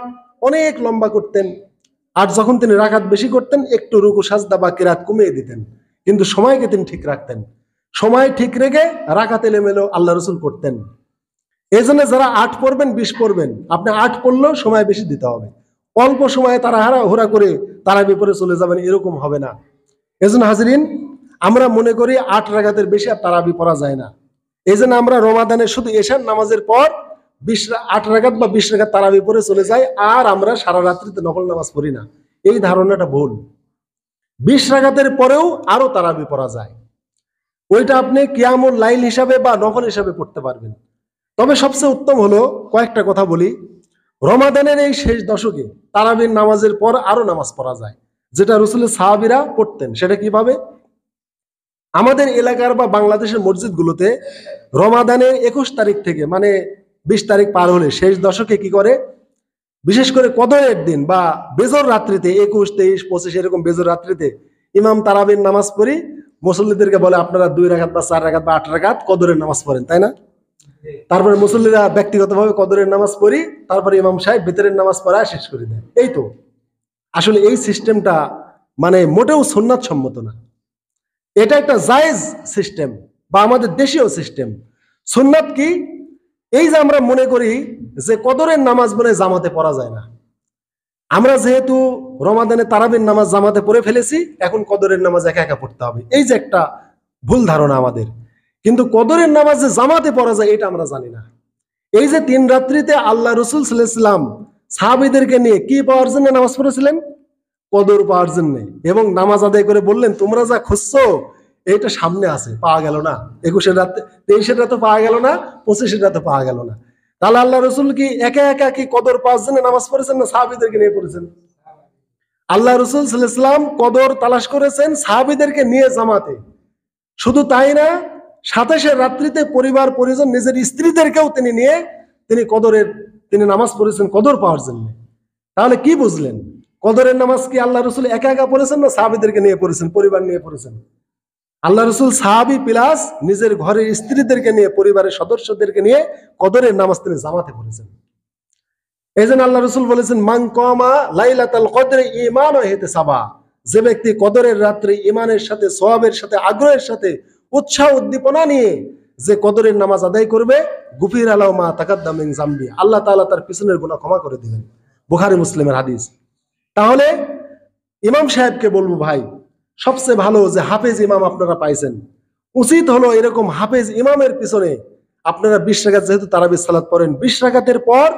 অনেক লম্বা করতেন, আর যখন তিনি রাকাত বেশি করতেন একটু রুকু সাজদা বা কিরাত কমিয়ে দিতেন, কিন্তু সময়কে তিনি ঠিক রাখতেন। সময় ঠিক রেখে রাকাত এলোমেলো আল্লাহ রসুল করতেন। এই জন্য যারা 8 পড়বেন 20 পড়বেন, আপনি 8 পড়লেও সময় বেশি দিতে হবে। অল্প সময়ে তারা হুড়া করে তারাবি পড়ে চলে যাবেন, এরকম হবে না। এজন্য হাজরিন, আমরা মনে করি 8 রাকাতের বেশি আর তারাবি পড়া যায় না। এই জন্য আমরা রমাদানের শুধু এশার নামাজের পর 8 রাকাত বা 20 রাকাত তারাবি পড়ে চলে যাই, আর আমরা সারা রাত্রিতে নফল নামাজ পড়ি না। এই ধারণাটা ভুল। 20 রাকাতের পরেও আরো তারাবি পড়া যায়, ওইটা আপনি কিয়ামুল লাইল হিসাবে বা নফল হিসাবে পড়তে পারবেন। তবে সবচেয়ে উত্তম হলো, কয়েকটা কথা বলি, রমাদানের এই শেষ দশকে তারাবির নামাজের পর আরো নামাজ পড়া যায়, যেটা রাসূলের সাহাবীরা পড়তেন। সেটা কিভাবে? আমাদের এলাকার বা বাংলাদেশের মসজিদগুলোতে রমাদানের 21 তারিখ থেকে, মানে 20 তারিখ পার হলে শেষ দশকে কি করে, বিশেষ করে কদরের দিন বা বেজর রাত্রিতে 21, 23, 25 এরকম বেজর রাত্রিতে ইমাম তারাবির নামাজ পড়ি, মুসল্লিদেরকে বলে আপনারা 2 রাকাত বা 4 রাকাত বা 8 রাকাত কদরের নামাজ পড়েন, তাই না? তারপরে মুসল্লিরা ব্যক্তিগতভাবে কদরের নামাজ পড়ি, তারপরে ইমাম সাহেব ভিতরের নামাজ পড়া শেষ করে দেয়। এই তো আসলে এই সিস্টেমটা মানে মোটেও সুন্নাত সম্মত না। এটা একটা জায়েজ সিস্টেম বা আমাদের দেশীয় সিস্টেম। সুন্নাত কি? এই যে আমরা মনে করি যে কদরের নামাজ বলে জামাতে পড়া যায় না, আমরা যেহেতু রমাদানে তারাবির নামাজ জামাতে পড়ে ফেলেছি, এখন কদরের নামাজ একা একা পড়তে হবে, এই যে একটা ভুল ধারণা আমাদের। কিন্তু কদরের নামাজ যে জামাতে পড়া যায় এটা আমরা জানি না। এই যে 3 রাত্রিতে আল্লাহ রসুল সাল্লাল্লাহু আলাইহি ওয়াসাল্লাম সাহাবীদেরকে নিয়ে কি পাওয়ার জন্য নামাজ পড়েছিলেন? কদর পাওয়ার জন্য। এবং নামাজ আদায় করে বললেন, তোমরা যা খুঁজছো এটা সামনে আছে, পাওয়া গেল না। 21 রাতে, 23 রাতে পাওয়া গেল না, 25 রাতে পাওয়া গেল না। তাহলে আল্লাহ রসুল কি একা একা কি কদর পাওয়ার জন্য নামাজ পড়েছেন, না সাহাবীদেরকে নিয়ে পড়েছেন? আল্লাহ রসুল সাল্লাল্লাহু আলাইহি ওয়াসাল্লাম কদর তালাশ করেছেন সাহাবীদেরকে নিয়ে জামাতে। শুধু তাই না, 27 রাত্রিতে পরিবার পরিজন নিজের স্ত্রীদেরকেও তিনি নিয়ে তিনি নামাজ পড়েছেন কদর পাওয়ার জন্য। তাহলে কি বুঝলেন? কদরের নামাজ কি আল্লাহ রসুল একা একা পড়েছেন, না সাহাবীদেরকে নিয়ে পড়েছেন, পরিবার নিয়ে পড়েছেন? আল্লাহ রসুল সাহাবী প্লাস নিজের ঘরের স্ত্রীদেরকে নিয়ে, পরিবারের সদস্যদেরকে নিয়ে কদরের নামাজ তিনি জামাতে পড়েছেন। এই জন্য আল্লাহ রসুল বলেছেন, মান কামা লাইলাতুল কদরি ঈমান ওয়া ইহতিসাবা, যে ব্যক্তি কদরের রাত্রে ঈমানের সাথে, সওয়াবের সাথে, আগ্রহের সাথে, উৎসাহ উদ্দীপনা নিয়ে যে কদরের নামাজ আদায় করবে, গুফিরা লাহু মা তাকাদ্দাম মিন যামবি, আল্লাহ তাআলা তার পিছনের গুনাহ ক্ষমা করে দিবেন। বুখারী মুসলিমের হাদিস। তাহলে ইমাম সাহেবকে বলবো, ভাই সবচেয়ে ভালো যে হাফেজ ইমাম আপনারা পাইছেন, উচিত হলো এরকম হাফেজ ইমামের পিছনে আপনারা 20 রাকাত যেহেতু তারাবির সালাত পড়েন, 20 রাকাতের পর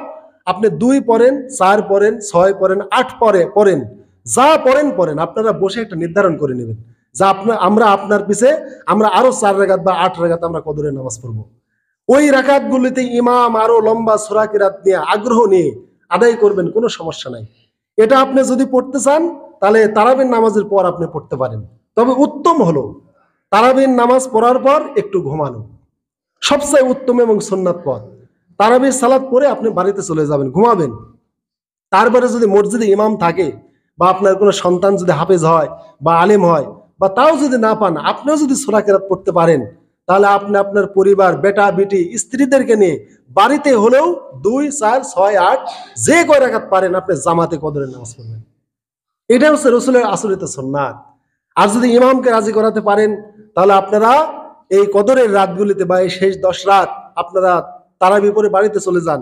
আপনি 2 পড়েন, 4 পড়েন, 6 পড়েন, 8 পড়েন, যা পড়েন আপনারা বসে একটা নির্ধারণ করে নেবেন যে আমরা আপনার পিছে আমরা আরো 4 রাকাত বা 8 রাকাত আমরা কদরের নামাজ পড়বো। ওই রাকাতগুলিতে ইমাম আরো লম্বা সূরা কিরাত নিয়ে, আগ্রহ নিয়ে আদায় করবেন, কোনো সমস্যা নাই। এটা আপনি যদি পড়তে চান তাহলে তারাবির নামাজের পর আপনি পড়তে পারেন। তবে উত্তম হলো তারাবির নামাজ পড়ার পর একটু ঘুমানো, সবচেয়ে উত্তম এবং সুন্নাত পথ। তারাবির সালাত পড়ে আপনি বাড়িতে চলে যাবেন, ঘুমাবেন। তারপরে যদি মসজিদে ইমাম থাকে, বা আপনার কোনো সন্তান যদি হাফেজ হয় বা আলেম হয়, বা তাও যদি না পান, আপনিও যদি সূরা কিরাত পড়তে পারেন, তাহলে আপনি আপনার পরিবার, বেটা বেটি, স্ত্রীদেরকে নিয়ে বাড়িতে হলেও 2, 4, 6, 8 যে কয় রাকাত পারেন আপনি জামাতে কদরের নামাজ পড়বেন। এটা হচ্ছে রসুলের আসরিত সুন্নাত। আর যদি ইমামকে রাজি করাতে পারেন, তাহলে আপনারা এই কদরের রাতগুলিতে বা এই শেষ 10 রাত আপনারা তারাবি পড়ে বাড়িতে চলে যান,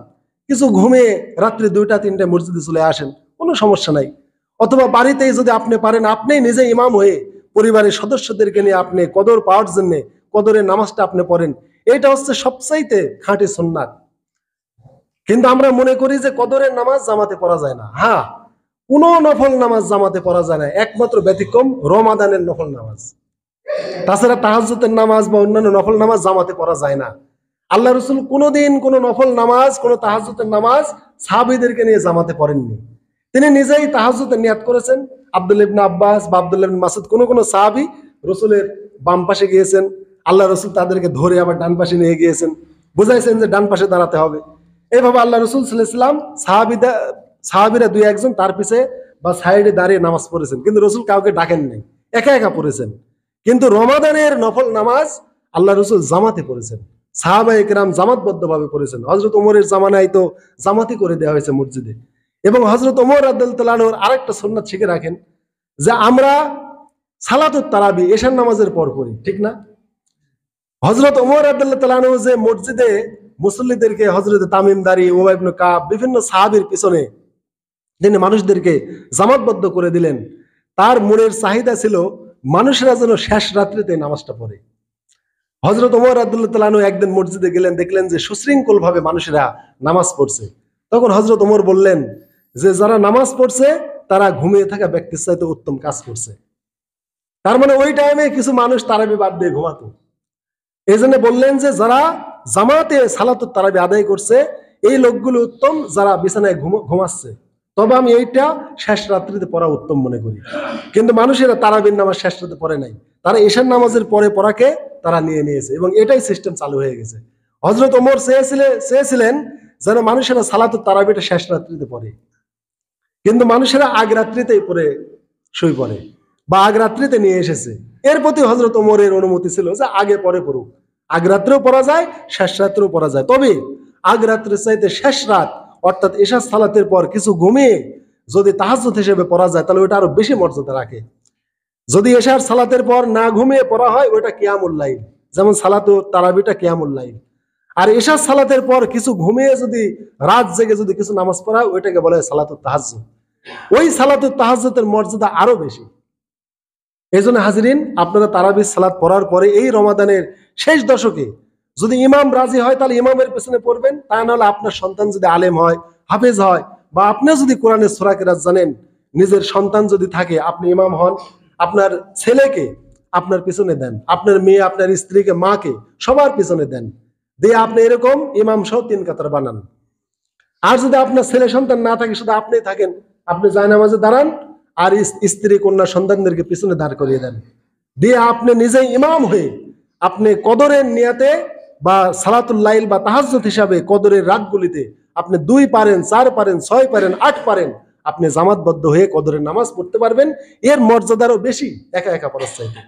কিছু ঘুমিয়ে রাত্রি 2টা 3টায় মসজিদে চলে আসেন, কোনো সমস্যা নাই। অথবা বাড়িতেই যদি আপনি পারেন, আপনি নিজে ইমাম হয়ে পরিবারের সদস্যদেরকে নিয়ে আপনি কদর পাওয়ার জন্য কদরের নামাজটা আপনি পড়েন। এটা হচ্ছে সবচাইতে খাঁটি সুন্নাত। কিন্তু আমরা মনে করি যে কদরের নামাজ জামাতে পড়া যায় না। হ্যাঁ, কোন নফল নামাজ জামাতে পড়া যায় না, একমাত্র ব্যতিক্রম রমাদানের নফল নামাজ। তাছাড়া তাহাজ্জুদের নামাজ বা অন্যান্য নফল নামাজ জামাতে পড়া যায় না। আল্লাহ রসুল কোনোদিন কোনো নফল নামাজ, কোনো তাহাজ্জুদের নামাজ সাহাবীদেরকে নিয়ে জামাতে পড়েননি। তিনি নিজেই তাহাজ্জুদের নিয়াত করেছেন। আব্দুল্লাহ ইবনে আব্বাস বা আব্দুল্লাহ ইবনে মাসউদ কোনো সাহাবী রসুলের বাম পাশে গিয়েছেন, আল্লাহ রসুল তাদেরকে ধরে আবার ডান পাশে নিয়ে গিয়েছেন, বুঝাইছেন যে ডান পাশে দাঁড়াতে হবে। এইভাবে আল্লাহ রসুল সাল্লাল্লাহু আলাইহি ওয়াসাল্লাম সাহাবীরা 2-1 তার পিছে বা সাইডে দাঁড়িয়ে নামাজ পড়েছেন, কিন্তু রসুল কাউকে ডাকেন নাই, একা একা পড়েছেন। কিন্তু রমাদানের নফল নামাজ আল্লাহ রসুল জামাতে পড়েছেন, সাহাবায়ে কেরাম জামাতবদ্ধ ভাবে পড়েছেন। হযরত ওমরের জামানায় তো জামাতি করে দেওয়া হয়েছে মসজিদে। এবং হযরত ওমর রাদিয়াল্লাহু তাআলা আনহুর আরেকটা সুন্নাত শিখে রাখেন যে আমরা সালাতুত তারাবি এশার নামাজের পর পড়ি, ঠিক না? হযরত ওমর রাদিয়াল্লাহু তাআলা আনহু যে মসজিদে মুসল্লিদেরকে, হযরত তামিমদারি, উবাই ইবনে কাব, বিভিন্ন সাহাবীর পিছনে তিনি মানুষদেরকে জামাতবদ্ধ করে দিলেন, তার মনের চাহিদা ছিল মানুষেরা যেন শেষ রাত্রিতে নামাজটা পড়ে। হযরত ওমর রাদিয়াল্লাহু তাআলা আনহু একদিন মসজিদে গেলেন, দেখলেন যে সুশৃঙ্খল ভাবে মানুষেরা নামাজ পড়ছে। তখন হযরত ওমর বললেন যে যারা নামাজ পড়ছে তারা ঘুমিয়ে থাকা ব্যক্তির চাইতে উত্তম কাজ করছে। তার মানে ওই টাইমে কিছু মানুষ তারাবি বাদ দিয়ে ঘুমাতো। এই জন্য বললেন যে যারা জামাতে সালাতুত তারাবি আদায় করছে এই লোকগুলো উত্তম, যারা বিছানায় ঘুমাচ্ছে। তবে আমি এইটা শেষ রাত্রিতে পড়া উত্তম মনে করি। কিন্তু মানুষেরা তারাবির নামাজ শেষ রাতে পড়ে নাই, তারা ঈশার নামাজের পরে পড়াকে তারা নিয়ে নিয়েছে, এবং এটাই সিস্টেম চালু হয়ে গেছে। হযরত ওমর চেয়েছিলেন যেন মানুষেরা সালাতুত তারাবিটা শেষ রাত্রিতে পড়ে, কিন্তু মানুষেরা আগ রাত্রিতেই পড়ে শুয়ে পড়ে বা আগ রাত্রিতে নিয়ে এসেছে। এর প্রতি হযরত ওমরের অনুমতি ছিল যে আগে পরে পড়ুক, আগ রাত্রেও পড়া যায়, শেষ রাত্রেও পড়া যায়। তবে আগ রাত্রের চাইতে শেষ রাত অর্থাৎ এশা সালাতের পর কিছু ঘুমিয়ে যদি তাহাজ্জুদ হিসেবে পড়া যায় তাহলে ওটা আরো বেশি মর্যাদা রাখে। যদি এশার সালাতের পর না ঘুমিয়ে পড়া হয় ওটা কিয়ামুল লাইল, যেমন সালাতুত তারাবিটা কিয়ামুল লাইল। আর এশার সালাতের পর কিছু ঘুমিয়ে যদি রাত জেগে যদি কিছু নামাজ পড়া হয় ওইটাকে বলা হয় সালাতুত তাহাজ্জুদ। ওই সালাতুত তাহাজ্জুদের মর্যাদা আরো বেশি। এই জন্য হাজিরিন, আপনারা তারাবির সালাত পড়ার পরে এই রমাদানের শেষ দশকে যদি ইমাম রাজি হয় তাহলে ইমামের পেছনে পড়বেন, তা নাহলে আপনার সন্তান যদি আলেম হয়, হাফেজ হয়, বা আপনিও যদি কোরআনের সূরা কেরাত জানেন, নিজের সন্তান যদি থাকে, আপনি ইমাম হন, আপনার ছেলেকে আপনার পিছনে দেন, আপনার মেয়ে, আপনার স্ত্রীকে, মাকে, সবার পিছনে দেন, দিয়ে আপনি এরকম ইমাম সহ 3 কাতার বানান। আর যদি আপনার ছেলে সন্তান না থাকে, শুধু আপনি থাকেন, আপনি জায়নামাজে দাঁড়ান আর স্ত্রী কন্যা সন্তানদেরকে পিছনে দাঁড় করিয়ে দেন, দিয়ে আপনি নিজেই ইমাম হয়ে আপনি কদরের নিয়াতে বা সালাতুল লাইল বা তাহাজ্জুদ হিসাবে কদরের রাতগুলিতে আপনি 2 পারেন, 4 পারেন, 6 পারেন, 8 পারেন, আপনি জামাতবদ্ধ হয়ে কদরের নামাজ পড়তে পারবেন। এর মর্যাদারও বেশি একা একা পড়ার চাইতে,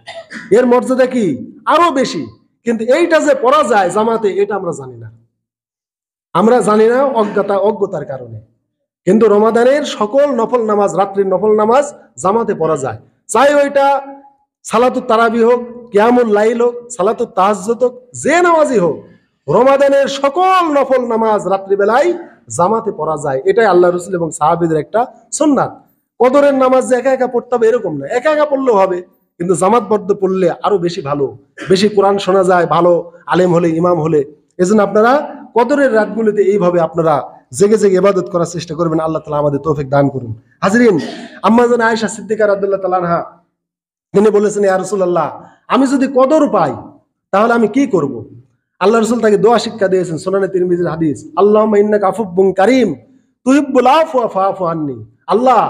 এর মর্যাদা কি আরো বেশি। কিন্তু এইটা যে পড়া যায় জামাতে, এটা আমরা জানি না, আমরা জানি না অজ্ঞতার কারণে। কিন্তু রমাদানের সকল নফল নামাজ, রাত্রির নফল নামাজ জামাতে পড়া যায়, চাই ওইটা সালাতুত তারাবি হোক, কিয়ামুল লাইল হোক, সালাতুত তাহাজ্জুদ হোক, যে নামাজই হোক, রমাদানের সকল নফল নামাজ রাত্রিবেলায় জামাতে পড়া যায়। এটাই আল্লাহ রাসূল এবং সাহাবীদের একটা সুন্নাত। কদরের নামাজ যে একা একা পড়তে হবে এরকম না, একা একা পড়লেও হবে, কিন্তু জামাতবদ্ধ পড়লে আরো বেশি ভালো, বেশি কোরআন শোনা যায় ভালো আলেম হলে, ইমাম হলে। এজন্য আপনারা কদরের রাতগুলিতে এইভাবে আপনারা জেগে জেগে ইবাদত করার চেষ্টা করবেন। আল্লাহ তাআলা আমাদের তৌফিক দান করুন। হাজরিন, আম্মা জান আয়েশা সিদ্দিকা রাদিয়াল্লাহু তাআলা আনহা তিনি বলেছেন, ইয়া রাসূলুল্লাহ, আমি যদি কদর পাই তাহলে আমি কি করব? আল্লাহ রাসূল তাকে দোয়া শিক্ষা দিয়েছেন, সুনানে তিরমিজির হাদিস, আল্লাহুম্মা ইন্নাকা আফুবুন কারীম তুহিব্বুল আফওয়া ফাআফু আন্নী। আল্লাহ,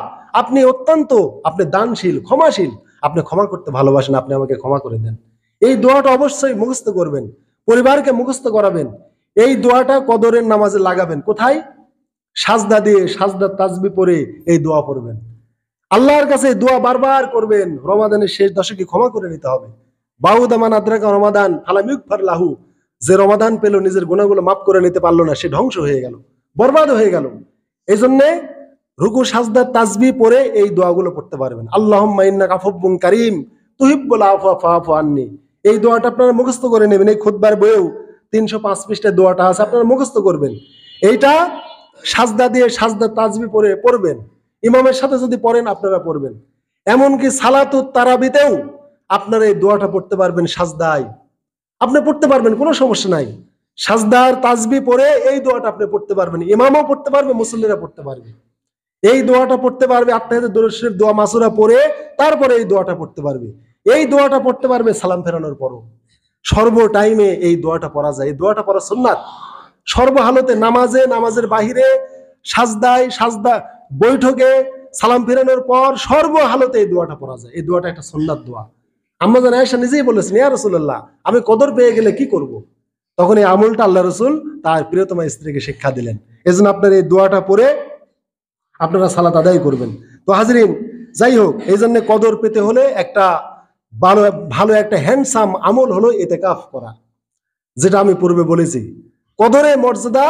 আপনি অত্যন্ত, আপনি দানশীল, ক্ষমাশীল, আপনি ক্ষমা করতে ভালোবাসেন, আপনি আমাকে ক্ষমা করে দেন। এই দোয়াটা অবশ্যই মুখস্থ করবেন, পরিবারকে মুখস্থ করাবেন। এই দোয়াটা কদরের নামাজে লাগাবেন। কোথায়? সাজদা দিয়ে, সাজদার তাসবিহ পড়ে এই দোয়া পড়বেন। আল্লাহর কাছে দোয়া বারবার করবেন। রমাদানের শেষ দশকে ক্ষমা করে নিতে হবে। বাউদামান আদ্রাকা রমাদান ফালাম ইগফার লাহু, যে রমাদান পেল নিজের গুনাহগুলো মাফ করে নিতে পারলো না, সে ধ্বংস হয়ে গেল, বরবাদ হয়ে গেল। এই জন্যে রুকু সাজদার তাসবিহ পড়ে এই দোয়াগুলো পড়তে পারবেন। আল্লাহুম্মা ইন্নাকা আফুবুন কারীম তুহিব্বুল আফওয়া ফাআফু আন্নী। এই দোয়াটা আপনারা মুখস্থ করে নেবেন। এই খুতবার বইয়েও 305 পৃষ্ঠায় দোয়াটা আছে, আপনারা মুখস্থ করবেন। এইটা সাজদা দিয়ে, সাজদার তাসবিহ পড়ে পড়বেন। ইমামের সাথে যদি পড়েন আপনারা পড়বেন। এমনকি সালাতুত তারাবিতেও আপনারা এই দোয়াটা পড়তে পারবেন। সাজদায় আপনি পড়তে পারবেন, কোনো সমস্যা নাই। সাজদার তাসবিহ পড়ে এই দোয়াটা আপনি পড়তে পারবেন, ইমামও পড়তে পারবে, মুসল্লিরা পড়তে পারবে। এই দোয়াটা পড়তে পারবে আত্মাহিয়াতুদ দুরূদ শরীফ দোয়া মাসুরা পড়ে, তারপরে এই দোয়াটা পড়তে পারবে। এই দোয়াটা পড়তে পারবে সালাম ফেরানোর পরও। সর্ব টাইমে এই দোয়াটা পড়া যায়। এই দোয়াটা পড়া সুন্নাত। সর্বহালতে, নামাজে, নামাজের বাহিরে, সাজদায়, সাজদা, বৈঠকে, সালাম ফেরানোর পর সর্বহালতে এই দোয়াটা পড়া যায়। এই দোয়াটা একটা সুন্নাত দোয়া। আম্মা জান আয়েশা নিজেই বলেছেন, ইয়া রাসূলুল্লাহ, আমি কদর পেয়ে গেলে কি করব? তখন এই আমলটা আল্লাহ রাসূল তার প্রিয়তমা স্ত্রীকে শিক্ষা দিলেন। এজন্য আপনারা এই দোয়াটা পড়ে আপনারা সালাত আদায় করবেন। তো হাজরিন, যাই হোক, এই জন্য কদর পেতে হলে একটা ভালো একটা হ্যান্ডসাম আমল হলো ইতিকাফ করা, যেটা আমি পূর্বে বলেছি। কদরের মর্যাদা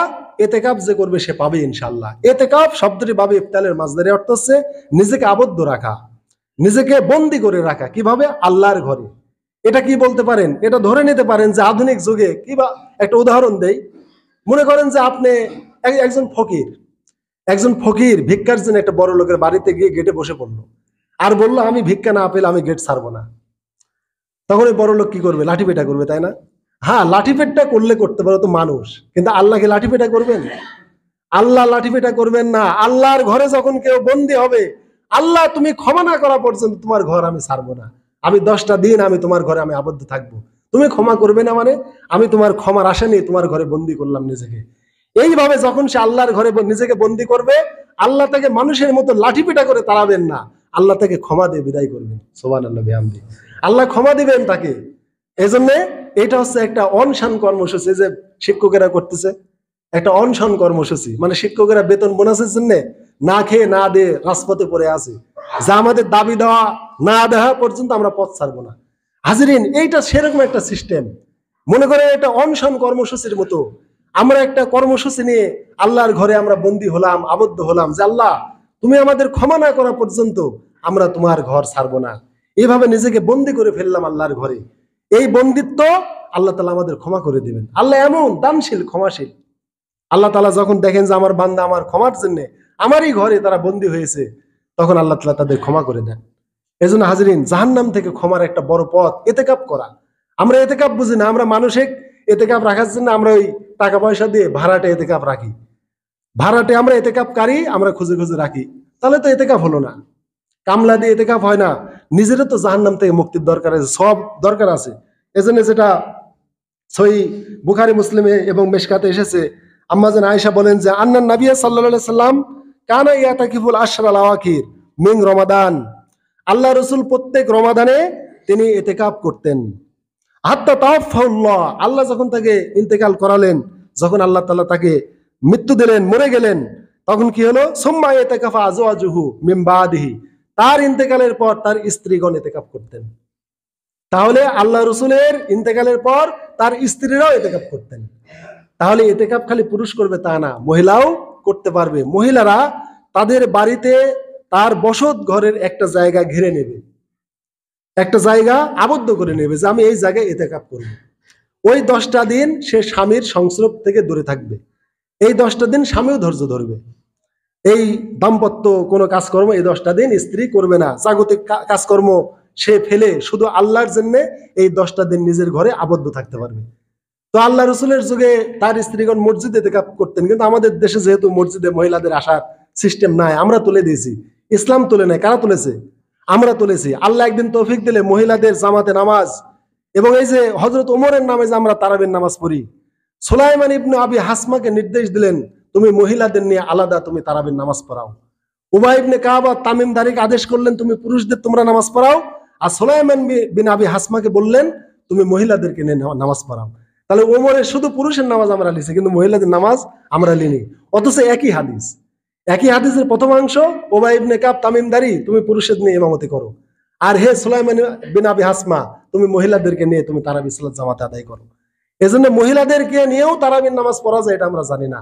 ইতিকাফ যে করবে সে পাবে ইনশাআল্লাহ। ইতিকাফ শব্দটি বাবে ইফতালের মাজদারি অর্থ হচ্ছে নিজেকে আবদ্ধ রাখা, নিজেকে বন্দী করে রাখা। কিভাবে? আল্লাহর ঘরে। এটা কি বলতে পারেন? এটা ধরে নিতে পারেন যে আধুনিক যুগে, কিবা একটা উদাহরণ দেই। মনে করেন যে আপনি একজন ফকির ভিক্ষার জন্য একটা বড় লোকের বাড়িতে গিয়ে গেটে বসে পড়লো, আর বললো আমি ভিক্ষা না পেলে আমি গেট ছাড়বো না। তখন ওই বড় লোক কি করবে? লাঠি পেটা করবে, তাই না? হ্যাঁ, লাঠি পেটা করলে করতে পারো তো মানুষ, কিন্তু আল্লাহকে লাঠি পেটা করবেন? আল্লাহ লাঠি পেটা করবেন না। আল্লাহর ঘরে যখন কেউ বন্দী হবে, আল্লাহ তুমি ক্ষমা না করা পর্যন্ত তোমার ঘর আমি ছাড়বো না। আমি 10টা দিন আমি তোমার ঘরে আমি আবদ্ধ থাকবো। তুমি ক্ষমা করবে না মানে আমি তোমার ক্ষমার আশা নিয়ে তোমার ঘরে বন্দী করলাম নিজেকে। এইভাবে যখন সে আল্লাহর ঘরে নিজেকে বন্দী করবে, আল্লাহ তাকে মানুষের মতো লাঠি পেটা করে তাড়াবেন না, আল্লাহ তাকে ক্ষমা দিয়ে বিদায় করবেন। সুবহানাল্লাহ বিহামদি। আল্লাহ ক্ষমা দিবেন তাকে। এজন্য এটা হচ্ছে একটা অনশন কর্মসূচি যে শিক্ষকেরা করতেছে, একটা অনশন কর্মসূচি। মানে শিক্ষকেরা বেতন বোনাসের জন্য না খেয়ে না দিয়ে রাজপথে পড়ে আছে, যা আমাদের দাবি দেওয়া না দেওয়া পর্যন্ত আমরা পথ ছাড়বো না। হাজিরিন, এইটা সেরকম একটা সিস্টেম। মনে করেন এটা অনশন কর্মসূচির মতো। আমরা একটা কর্মসূচি নিয়ে আল্লাহর ঘরে আমরা বন্দী হলাম, আবদ্ধ হলাম, যে আল্লাহ তুমি আমাদের ক্ষমা না করা পর্যন্ত আমরা তোমার ঘর ছাড়বো না। এইভাবে নিজেকে বন্দী করে ফেললাম আল্লাহর ঘরে। এই বন্দিত্ব আল্লাহ তাআলা আমাদের ক্ষমা করে দিবেন। আল্লাহ এমন দানশীল, ক্ষমাশীল। আল্লাহ তাআলা যখন দেখেন যে আমার বান্দা আমার ক্ষমার জন্য আমারই ঘরে তারা বন্দী হয়েছে, তখন আল্লাহ তাআলা তাদের ক্ষমা করে দেন। এজন্য হাজরিন, জাহান্নাম থেকে ক্ষমার একটা বড় পথ ইতিকাফ করা। আমরা ইতিকাফ বুঝি না, আমরা মানসিক এতেকাপ রাখার জন্য আমরা ওই টাকা পয়সা দিয়ে ভাড়াটে এতেকাপ রাখি, ভাড়াটে আমরা এতেকাপকারী আমরা খুঁজে খুঁজে রাখি, তাহলে তো এতেকাপ হলো না। কামলা দিয়ে এতেকাপ হয় না। নিজেরও তো জাহান্নাম থেকে মুক্তির দরকার আছে, সব দরকার আছে। এজন্য যেটা সহিহ বুখারী মুসলিমে এবং মিশকাতে এসেছে, আম্মাজান আয়েশা বলেন যে আন্নান নবী সাল্লাল্লাহু আলাইহি সাল্লাম কানা ইয়াতাকিফুল আশরাল আওয়াখির মিন রমাদান, আল্লাহ রাসূল প্রত্যেক রমাদানে তিনি ইতিকাফ করতেন। হাত্তা তাওয়াফাহুল্লাহ, আল্লাহ যখন তাকে ইন্তেকাল করালেন, যখন আল্লাহ তাআলা তাকে মৃত্যু দিলেন, মরে গেলেন, তখন কি হলো? সুম্মা ইতাকাফা আজওয়াজুহু মিন বাদিহি, তার ইন্তেকালের পর তার স্ত্রীগণ ইতিকাফ করতেন। তাহলে আল্লাহ রসুলের ইন্তেকালের পর তার স্ত্রীরাও ইতিকাফ করতেন। তাহলে ইতিকাফ খালি পুরুষ করবে তা না, মহিলাও করতে পারবে। মহিলারা তাদের বাড়িতে তার বসত ঘরের একটা জায়গা ঘিরে নেবে, একটা জায়গা আবদ্ধ করে নেবে যে আমি এই জায়গায় ইতিকাফ করব। ওই 10টা দিন সে স্বামীর সংস্রব থেকে দূরে থাকবে। এই 10টা দিন স্বামীও ধৈর্য ধরবে। এই দাম্পত্য কোনো কাজকর্ম এই 10টা দিন স্ত্রী করবে না। জাগতিক কাজকর্ম সে ফেলে শুধু আল্লাহর জন্য এই 10টা দিন নিজের ঘরে আবদ্ধ থাকতে পারবে। তো আল্লাহ রসুলের যুগে তার স্ত্রীগণ মসজিদে ইতিকাফ করতেন, কিন্তু আমাদের দেশে যেহেতু মসজিদে মহিলাদের আসার সিস্টেম নাই, আমরা তুলে দিয়েছি। ইসলাম তুলে নেয়, কারা তুলেছে? আমরা তুলেছি। আল্লাহ একদিন তৌফিক দিলে মহিলাদের জামাতে নামাজ, এবং এই যে হযরত ওমরের নামে যে আমরা তারাবির নামাজ পড়ি, সুলাইমান ইবনে আবি হাসমাকে নির্দেশ দিলেন তুমি মহিলাদের নিয়ে আলাদা তুমি তারাবির নামাজ পড়াও। উবাই ইবনে কাব আর তামিম দারিকে আদেশ করলেন তুমি পুরুষদের তোমরা নামাজ পড়াও, আর সুলাইমান বিন আবি হাসমাকে বললেন তুমি মহিলাদেরকে নিয়ে নামাজ পড়াও। তাহলে ওমরের শুধু পুরুষের নামাজ আমরা লিছি, কিন্তু মহিলাদের নামাজ আমরা লিনি। অথচ একই হাদিস, একই হাদিসের প্রথমাংশ উবাই ইবনে কাব তামিম দারি তুমি পুরুষদের নিয়ে ইমামতি করো, আর হে সুলাইমান বিন আবি হাসমা তুমি মহিলাদেরকে নিয়ে তুমি তারাবির সালাত জামাতে আদায় করো। এজন্য মহিলাদেরকে নিয়েও তারাবির নামাজ পড়া যায় এটা আমরা জানি না,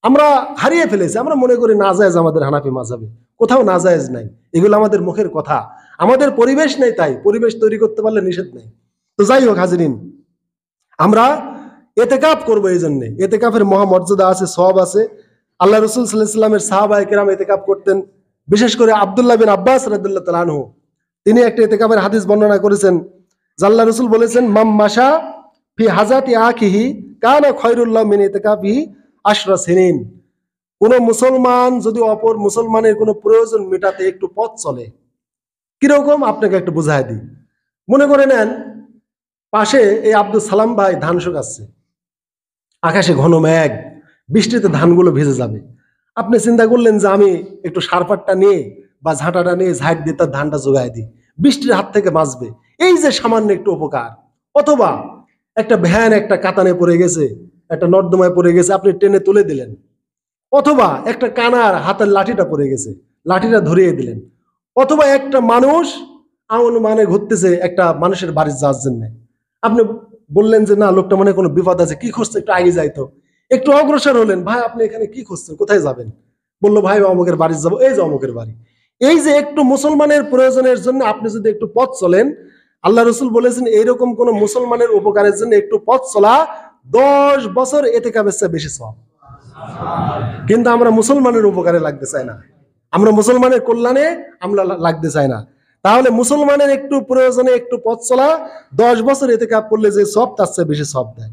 আমরা হারিয়ে ফেলেছি। আমরা মনে করি নাজায়েজ আমাদের হানাফি মাযহাবে, কোথাও নাজায়েজ নাই। এগুলো আমাদের মুখের কথা, আমাদের পরিবেশ নেই, তাই পরিবেশ তৈরি করতে পারলে নিষেধ নেই। তো যাই হোক হাজরিন, আমরা ইতিকাফ করবো। এই জন্য ইতিকাফের মহামর্যাদা আছে, সওয়াব আছে। আল্লাহ রাসূল সাল্লাল্লাহু আলাইহি ওয়াসাল্লামের সাহাবায়ে কেরাম ইতিকাফ করতেন। বিশেষ করে আব্দুল্লাহ বিন আব্বাস রাদিয়াল্লাহু তাআলা আনহু তিনি একটা ইতিকাফের হাদিস বর্ণনা করেছেন। আল্লাহ রাসূল বলেছেন মাম মাশা ফি হাজাতি আখিহি কানা খায়রুল্লাহ মিন ইতিকাফিহি আশরা সিনিন। কোন মুসলমান যদি অপর মুসলমানের কোনো প্রয়োজন মেটাতে একটু পথ চলে, কিরকম আপনাকে একটু বুঝাই দিই। মনে করে নেন পাশে এই আব্দুল সালাম ভাই ধান শুকাচ্ছে, আকাশে ঘন মেঘ, বৃষ্টিতে ধানগুলো ভেজে যাবে। আপনি চিন্তা করলেন যে আমি একটু সারপাটটা নিয়ে বা ঝাঁটাটা নিয়ে ঝাঁট দিয়ে তার ধানটা জোগাই দিই, বৃষ্টির হাত থেকে বাঁচবে। এই যে সামান্য একটু উপকার। অথবা একটা ভ্যান একটা কাতানে পড়ে গেছে, একটা নর্দমায় পড়ে গেছে, আপনি টেনে তুলে দিলেন। অথবা একটা কানার হাতের লাঠিটা পড়ে গেছে, লাঠিটা ধরিয়ে দিলেন। অথবা একটা মানুষ মানে ঘুরতেছে একটা মানুষের বাড়ি যাওয়ার জন্য, আপনি বললেন যে না লোকটা মানে কোনো বিপদ আছে, কি খুঁজছে একটু আগে যাইতো। একটু অগ্রসর হলেন, ভাই আপনি এখানে কি খুঁজছেন, কোথায় যাবেন? বললো ভাই অমুকের বাড়ি যাবো, এই যে অমুকের বাড়ি। এই যে একটু মুসলমানের প্রয়োজনের জন্য আপনি যদি একটু পথ চলেন, আল্লাহ রসুল বলেছেন এইরকম কোন মুসলমানের উপকারের জন্য একটু পথ চলা 10 বছর ইতিকাফের চেয়ে বেশি সওয়াব। কিন্তু আমরা মুসলমানের উপকারে লাগতে চাই না, আমরা মুসলমানের কল্যাণে আমরা লাগতে চাই না। তাহলে মুসলমানের একটু প্রয়োজনে একটু পথ চলা 10 বছর ইতিকাফ করলে যে সওয়াব তার চেয়ে বেশি সওয়াব দেয়।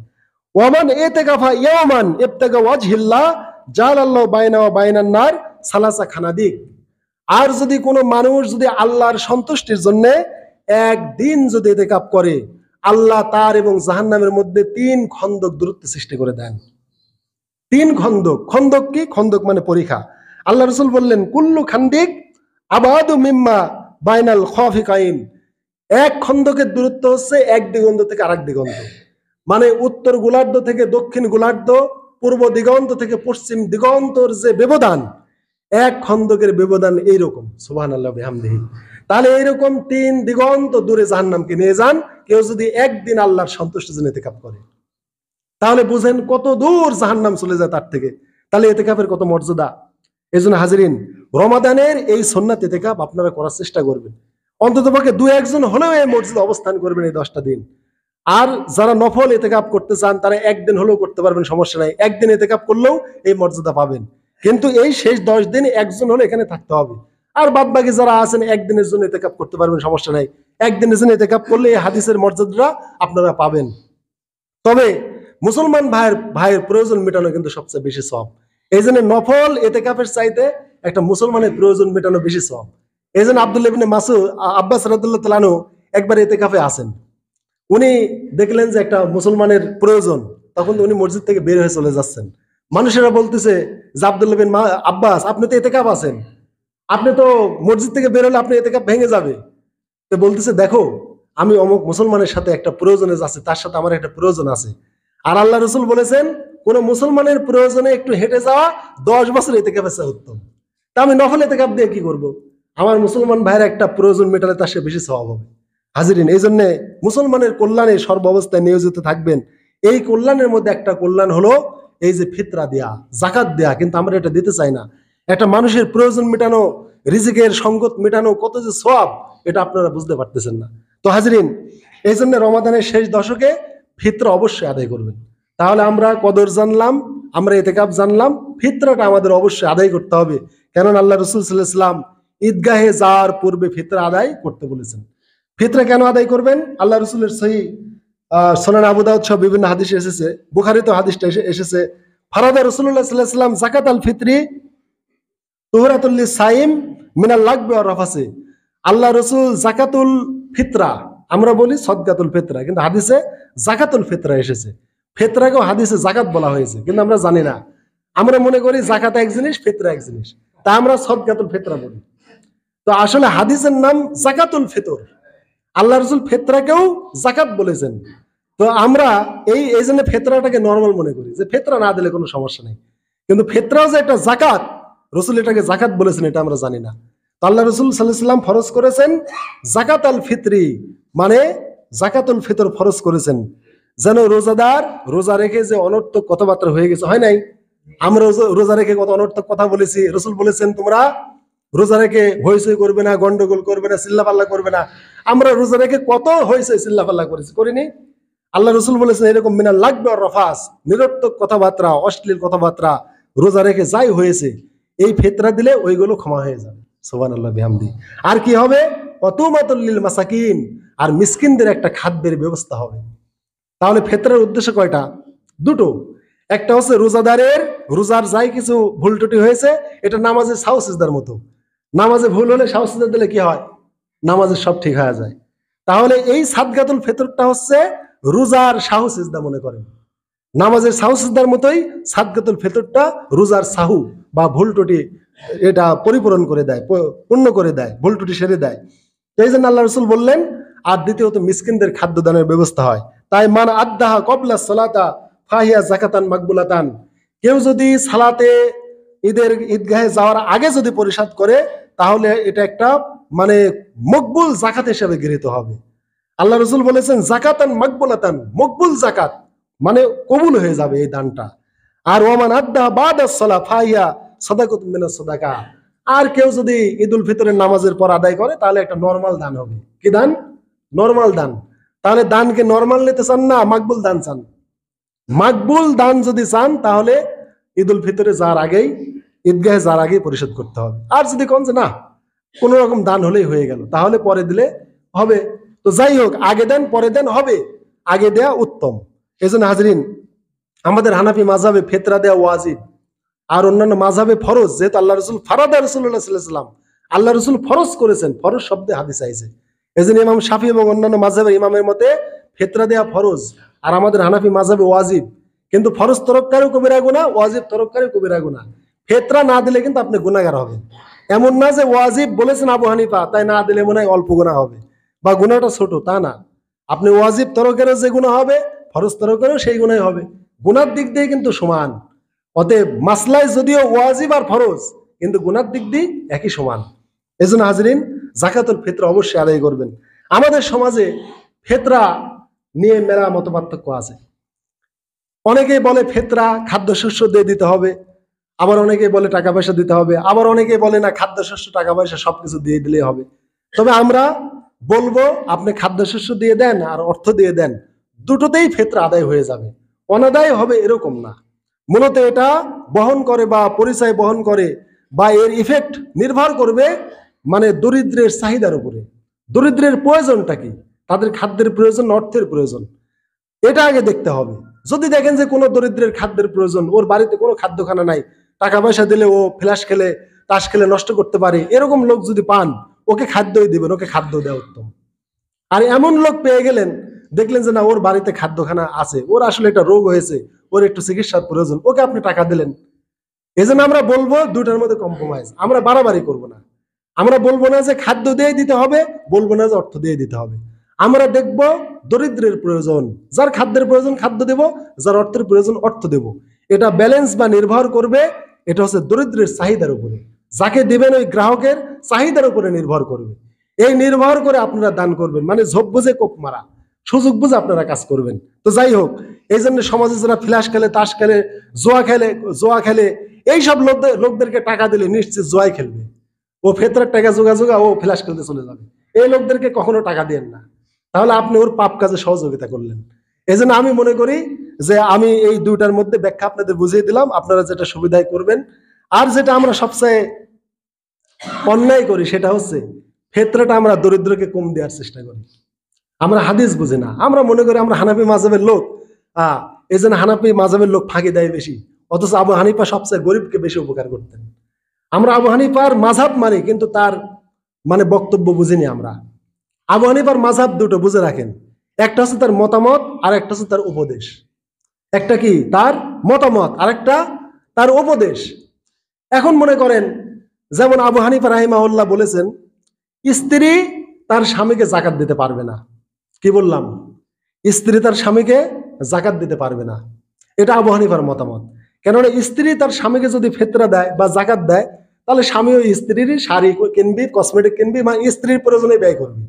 ওয়ামান ইতিকাফা ইয়াওমান ইবতাগা ওয়াজহিল্লাহ জালাল্লাহু বাইনা ওয়া বাইনান নার সালাসা খানাদিক। আর যদি কোনো মানুষ যদি আল্লাহর সন্তুষ্টির জন্য একদিন যদি ইতিকাফ করে, আল্লাহ তার এবং জাহান্নামের মধ্যে 3 খন্দক দূরত্ব সৃষ্টি করে দেন। 3 খন্দক। খন্দক কি? খন্দক মানে পরীক্ষা। আল্লাহ রাসূল বললেন কুল্লু খান্দিক আবাদু মিম্মা বাইনাল খাফিকাইন। এক খন্দকের দূরত্ব হচ্ছে এক দিগন্ত থেকে আরেক দিগন্ত, মানে উত্তর গোলার্ধ থেকে দক্ষিণ গোলার্ধ, পূর্ব দিগন্ত থেকে পশ্চিম দিগন্তর যে ব্যবধান, এক খন্দকের ব্যবধান এইরকম। সুবহানাল্লাহ বিহামদিহি। তাহলে এইরকম 3 দিগন্ত দূরে জাহান্নামকে নিয়ে যান কেউ যদি একদিন আল্লাহর সন্তুষ্টির জন্য ইতিকাফ করে। তাহলে বুঝেন কত দূর জাহান্নাম চলে যায় তার থেকে। তাহলে ইতিকাফের কত মর্যাদা। এজন্য হাজিরিন, রমাদানের এই সুন্নাত ইতিকাফ আপনারা করার চেষ্টা করবেন। অন্ততপক্ষে 2-1 জন হলেও এই মসজিদে অবস্থান করবেন এই 10টা দিন। আর যারা নফল ইতিকাফ করতে চান তারা একদিন হলেও করতে পারবেন, সমস্যা নাই। একদিন ইতিকাফ করলেও এই মর্যাদা পাবেন। কিন্তু এই শেষ 10 দিন একজন হলে এখানে থাকতে হবে। আর বাদ বাকি যারা আছেন একদিনের জন্য ইতিকাফ করতে পারবেন, সমস্যা নাই। একদিনের জন্য ইতিকাফ করলে এই হাদিসের মর্যাদাটা আপনারা পাবেন। তবে মুসলমান ভাইয়ের প্রয়োজন মেটানো কিন্তু সবচেয়ে বেশি সওয়াব। এই জন্য নফল এতেকাফের চাইতে একটা মুসলমানের প্রয়োজন মেটানো বেশি সওয়াব। এই জন্য আব্দুল্লাহ ইবনে মাসউদ আব্বাস রাদিয়াল্লাহু তাআলা আনহু একবার এতেকাফে আসেন। উনি দেখলেন যে একটা মুসলমানের প্রয়োজন, তখন উনি মসজিদ থেকে বের হয়ে চলে যাচ্ছেন। মানুষেরা বলতেছে যে আব্দুল্লাহ বিন আব্বাস, আপনি তো এতেকাফ আছেন, আপনি তো মসজিদ থেকে বের হলে আপনি এতেকাফ ভেঙে যাবে। তো বলতেছে, দেখো আমি অমুক মুসলমানের সাথে একটা প্রয়োজনে যাচ্ছি, তার সাথে আমার একটা প্রয়োজন আছে। আর আল্লাহ রসুল বলেছেন কোন মুসলমানের প্রয়োজনে একটু হেঁটে যাওয়া 10 বছর এতেকাফের চেয়ে উত্তম। তা আমি নফল এতেকাফ দিয়ে কি করব? আমার মুসলমান ভাইয়ের একটা প্রয়োজন মেটালে তার সে বেশি স্বভাব হবে। হাজিরিন, এই জন্য মুসলমানের কল্যাণে সর্বাবস্থায় নিয়োজিত থাকবেন। এই কল্যাণের মধ্যে একটা কল্যাণ হলো এই যে ফিতরা দেয়া, জাকাত দেয়া, কিন্তু আমরা এটা দিতে চাই না। একটা মানুষের প্রয়োজন মেটানো, রিজিকের সংকট মেটানো কত যে সওয়াব, এটা আপনারা বুঝতে পারতেছেন না। তো হাজিরিন, এই জন্য রমাদানের শেষ দশকে ফিতরা অবশ্যই আদায় করবেন। তাহলে আমরা কদর জানলাম, আমরা ইতিকাফ জানলাম, ফিতরাটা আমাদের অবশ্যই আদায় করতে হবে। কারণ আল্লাহ রাসূল সাল্লাল্লাহু আলাইহি ওয়াসাল্লাম ঈদগাহে যাওয়ার পূর্বে ফিতরা আদায় করতে বলেছেন। ফিতরা কেন আদায় করবেন? আল্লাহ রাসূলের সহিহ সুনান আবু দাউদ সহ বিভিন্ন হাদিসে এসেছে, বুখারীতে হাদিসটা এসেছে, ফারাদা রাসূলুল্লাহ সাল্লাল্লাহু আলাইহি ওয়াসাল্লাম যাকাতাল ফিতরি তুহরাতুল লিসাইম মিনাল লাগবি ওয়ার রাফাসি। আল্লাহ রাসূল যাকাতুল ফিতরা, আমরা বলি সদকাতুল ফিতরা, কিন্তু হাদিসে যাকাতুল ফিতরা এসেছে। ফিতরাকেও হাদিসে যাকাত বলা হয়েছে, কিন্তু আমরা জানি না। আমরা মনে করি যাকাত এক জিনিস, ফিতরা এক জিনিস, তা আমরা সদকাতুল ফিতরা বলি। তো আসলে হাদিসের নাম যাকাতুল ফিতর। আল্লাহ রাসূল ফিতরাকেও যাকাত বলেছেন। তো আমরা এই জন্য ফিতরাটাকে নরমাল মনে করি যে ফিতরা না দিলে কোনো সমস্যা নেই, কিন্তু ফিতরাও যে একটা যাকাত, রাসূল এটাকে যাকাত বলেছেন এটা আমরা জানি না। তো আল্লাহ রাসূল সাল্লাল্লাহু আলাইহি ওয়াসাল্লাম ফরজ করেছেন যাকাত আল ফিতরি, মানে যাকাতুল ফিতর ফরজ করেছেন, যেন রোজাদার রোজা রেখে যে অনর্থক কথাবার্তা হয়ে গেছে, হয় নাই? আমরা রোজা রেখে কত অনর্থক কথা বলেছি। রাসূল বলেছেন তোমরা রোজা রেখে হইচই করবে না, গন্ডগোল করবে না, চিল্লাপাল্লা করবে না। আমরা রোজা রেখে কত হইচই চিল্লাপাল্লা করেছি, করিনি? আল্লাহ রাসূল বলেছেন এরকম মিনাল লাগবি ওয়ার রাফাস, নিরর্থক কথাবার্তা, অশ্লীল কথাবার্তা রোজা রেখে যাই হয়েছে, এই ফিতরা দিলে ওইগুলো ক্ষমা হয়ে যাবে। সুবহানাল্লাহ বিহামদি। আর কি হবে? ওয়াতুমাতুল লিল মাসাকিন, আর মিসকিনদের একটা খাদ্যের ব্যবস্থা হবে। তাহলে ফিতরার উদ্দেশ্য কয়টা? দুটো। একটা হচ্ছে রোজাদারের রোজার যাই কিছু ভুল ত্রুটি হয়েছে, এটা নামাজে সাহু সিজদার মতো। নামাজে ভুল হলে সাহু সিজদা দিলে কি হয়? নামাজের সব ঠিক হয়ে যায়। তাহলে এই সাদগাতুল ফিতরটা হচ্ছে রোজার সাহু সিজদা মনে করেন। নামাজের সাহু সিজদার মতোই সাদগাতুল ফিতরটা রোজার সাহু বা ভুল ত্রুটি এটা পরিপূরণ করে দেয়, পূর্ণ করে দেয়, ভুল ত্রুটি সেরে দেয়। এই জন্য আল্লাহ রাসূল বললেন। আর দ্বিতীয়ত মিসকিনদের খাদ্য দানের ব্যবস্থা হয়। তাই মান আদ্দাহা কবলা সালাতা ফাহিয়া যাকাতান মাকবুলাতান, কেউ যদি সালাতে ঈদগাহে যাওয়ার আগে যদি পরিশোধ করে, তাহলে এটা একটা মানে মকবুল যাকাত হিসেবে গৃহীত হবে। আল্লাহ রাসূল বলেছেন যাকাতান মাকবুলাতান, মকবুল যাকাত, মানে কবুল হয়ে যাবে এই দানটা। আর ওমান আদ্দাহা বাদাস সালাহ ফাহিয়া সাদাকাতুম মিনাস সাদাকা, আর কেউ যদি ঈদুল ফিতরের নামাজের পর আদায় করে, তাহলে একটা নরমাল দান হবে। কি দান? নরমাল দান। তাহলে দানকে নরমাল নিতে চান না মাকবুল দান চান? মাকবুল দান যদি চান, তাহলে ঈদুল ফিতরে যাওয়ার আগেই, ঈদগাহে যাওয়ার আগেই পরিশোধ করতে হবে। আর যদি কোন যে না কোন রকম দান হলেই হয়ে গেল, তাহলে পরে দিলে হবে। তো যাই হোক, আগে দেন পরে দেন হবে, আগে দেয়া উত্তম। এই জন্য হাজরিন, আমাদের হানাফি মাযহাবে ফিতরা দেওয়া ওয়াজিব, আর অন্যান্য মাযহাবে ফরজ। যেহেতু আল্লাহ রাসূল ফারাদা রাসূলুল্লাহ সাল্লাল্লাহু আলাইহি ওয়াসাল্লাম, আল্লাহ রাসূল ফরজ করেছেন, ফরজ শব্দে হাদিস আইছে। এজন্য ইমাম শাফি এবং অন্যান্য মাযহাবের ইমামের মতে ফিতরা দেওয়া ফরজ, আর আমাদের হানাফি মাযহাবে ওয়াজিব। কিন্তু ফরজ তরককারীও কবিরা গুনাহ, ওয়াজিব তরককারীও কবিরা গুনাহ। ফিতরা না দিলে কিন্তু আপনি গুনাহগার হবেন। এমন না যে ওয়াজিব বলেছেন আবু হানিফা, তাই না দিলে মনে হয় অল্প গুনাহ হবে বা গুনাহটা ছোট, তা না। আপনি ওয়াজিব তরকেরও যে গুনাহ হবে, ফরজ তরকেরও সেই গুনাহই হবে। গুনার দিক দিয়ে কিন্তু সমান। অতএব মাসলায় যদিও ওয়াজিব আর ফরজ, কিন্তু গুনার দিক দিয়ে একই সমান। এজন্য হাজরিন, যাকাতুল ফিতর অবশ্যই আদায় করবেন। আমাদের সমাজে ফিতরা নিয়ে মেলা মত পার্থক্য আছে। অনেকেই বলে ফিতরা খাদ্যশস্য দিয়ে দিতে হবে, আবার অনেকেই বলে টাকা পয়সা দিতে হবে, আবার অনেকেই বলে না খাদ্যশস্য টাকা পয়সা সবকিছু দিয়ে দিলেই হবে। তবে আমরা বলবো আপনি খাদ্যশস্য দিয়ে দেন আর অর্থ দিয়ে দেন, দুটোতেই ফিতরা আদায় হয়ে যাবে, অনাদায় হবে এরকম না। মূলত এটা বহন করে বা পরিচয় বহন করে বা এর ইফেক্ট নির্ভর করবে মানে দরিদ্রের চাহিদার উপরে। দরিদ্রের প্রয়োজনটা কি? তাদের খাদ্যের প্রয়োজন, অর্থের প্রয়োজন। এটা আগে দেখতে হবে। যদি দেখেন যে কোনো দরিদ্রের খাদ্যের প্রয়োজন, ওর বাড়িতে কোনো খাদ্যখানা নাই, টাকা পয়সা দিলে ও ফ্ল্যাশ খেলে তাস খেলে নষ্ট করতে পারে, এরকম লোক যদি পান ওকে খাদ্যই দিবেন, ওকে খাদ্য দেওয়া উত্তম। আর এমন লোক পেয়ে গেলেন, দেখলেন যে না ওর বাড়িতে খাদ্যখানা আছে, ওর আসলে একটা রোগ হয়েছে, ওর একটু চিকিৎসার প্রয়োজন, ওকে আপনি টাকা দিলেন। এই জন্য আমরা বলবো দুইটার মধ্যে কম্প্রোমাইজ, আমরা বাড়াবাড়ি করব না। আমরা বলবো না যে খাদ্য দিয়ে দিতে হবে, বলবো না যে অর্থ দিয়ে দিতে হবে। আমরা দেখব দরিদ্রের প্রয়োজন, যার খাদ্যের প্রয়োজন খাদ্য দেব, যার অর্থের প্রয়োজন অর্থ দেব। এটা ব্যালেন্স বা নির্ভর করবে, এটা হচ্ছে দরিদ্রের চাহিদার উপরে, যাকে দিবেন ওই গ্রাহকের চাহিদার উপরে নির্ভর করবে। এই নির্ভর করে আপনারা দান করবেন, মানে ঝোপ বুঝে কোপ মারা, সুযোগ বুঝে আপনারা কাজ করবেন। তো যাই হোক, এই জন্য সমাজে যারা ফ্ল্যাশ খেলে, তাস খেলে, জোয়া খেলে এইসব লোকদেরকে টাকা দিলে নিশ্চিত জোয়াই খেলবে। ও ফেতরার টাকা যোগাযোগা ও ফ্ল্যাশ খেলতে চলে যাবে। এই লোকদেরকে কখনো টাকা দিয়েন না, তাহলে আপনি ওর পাপ কাজে সহযোগিতা করলেন। এই জন্য আমি মনে করি যে আমি এই দুইটার মধ্যে ব্যাখ্যা আপনাদের বুঝিয়ে দিলাম, আপনারা যেটা সুবিধায় করবেন। আর যেটা আমরা সবচেয়ে অন্যায় করি সেটা হচ্ছে ফেতরাটা আমরা দরিদ্রকে কম দেওয়ার চেষ্টা করি। আমরা হাদিস বুঝি না, আমরা মনে করি আমরা হানাফি মাযহাবের লোক, এই জন্য হানাফি মাযহাবের লোক ফাঁকি দেয় বেশি, অথচ আবু হানিফা সবচেয়ে গরিবকে বেশি উপকার করতেন। আমরা আবু হানিফার মাযহাব মানি, কিন্তু তার মানে বক্তব্য বুঝিনি আমরা। আবু হানিফার মাযহাব দুটো বুঝে রাখেন, একটা হচ্ছে তার মতামত, আর একটা হচ্ছে তার উপদেশ। একটা কি তার মতামত, আর একটা তার উপদেশ। এখন মনে করেন যেমন আবু হানিফা রাহিমাহুল্লাহ বলেছেন স্ত্রী তার স্বামীকে জাকাত দিতে পারবে না। কি বললাম? স্ত্রী তার স্বামীকে জাকাত দিতে পারবে না, এটা আবু হানিফার মতামত। কেননা স্ত্রী তার স্বামীকে যদি ফিতরা দেয় বা জাকাত দেয়, তাহলে স্বামী ওই স্ত্রীর শাড়ি কিনবি, কসমেটিক কিনবি, মানে স্ত্রীর প্রয়োজনে ব্যয় করবি,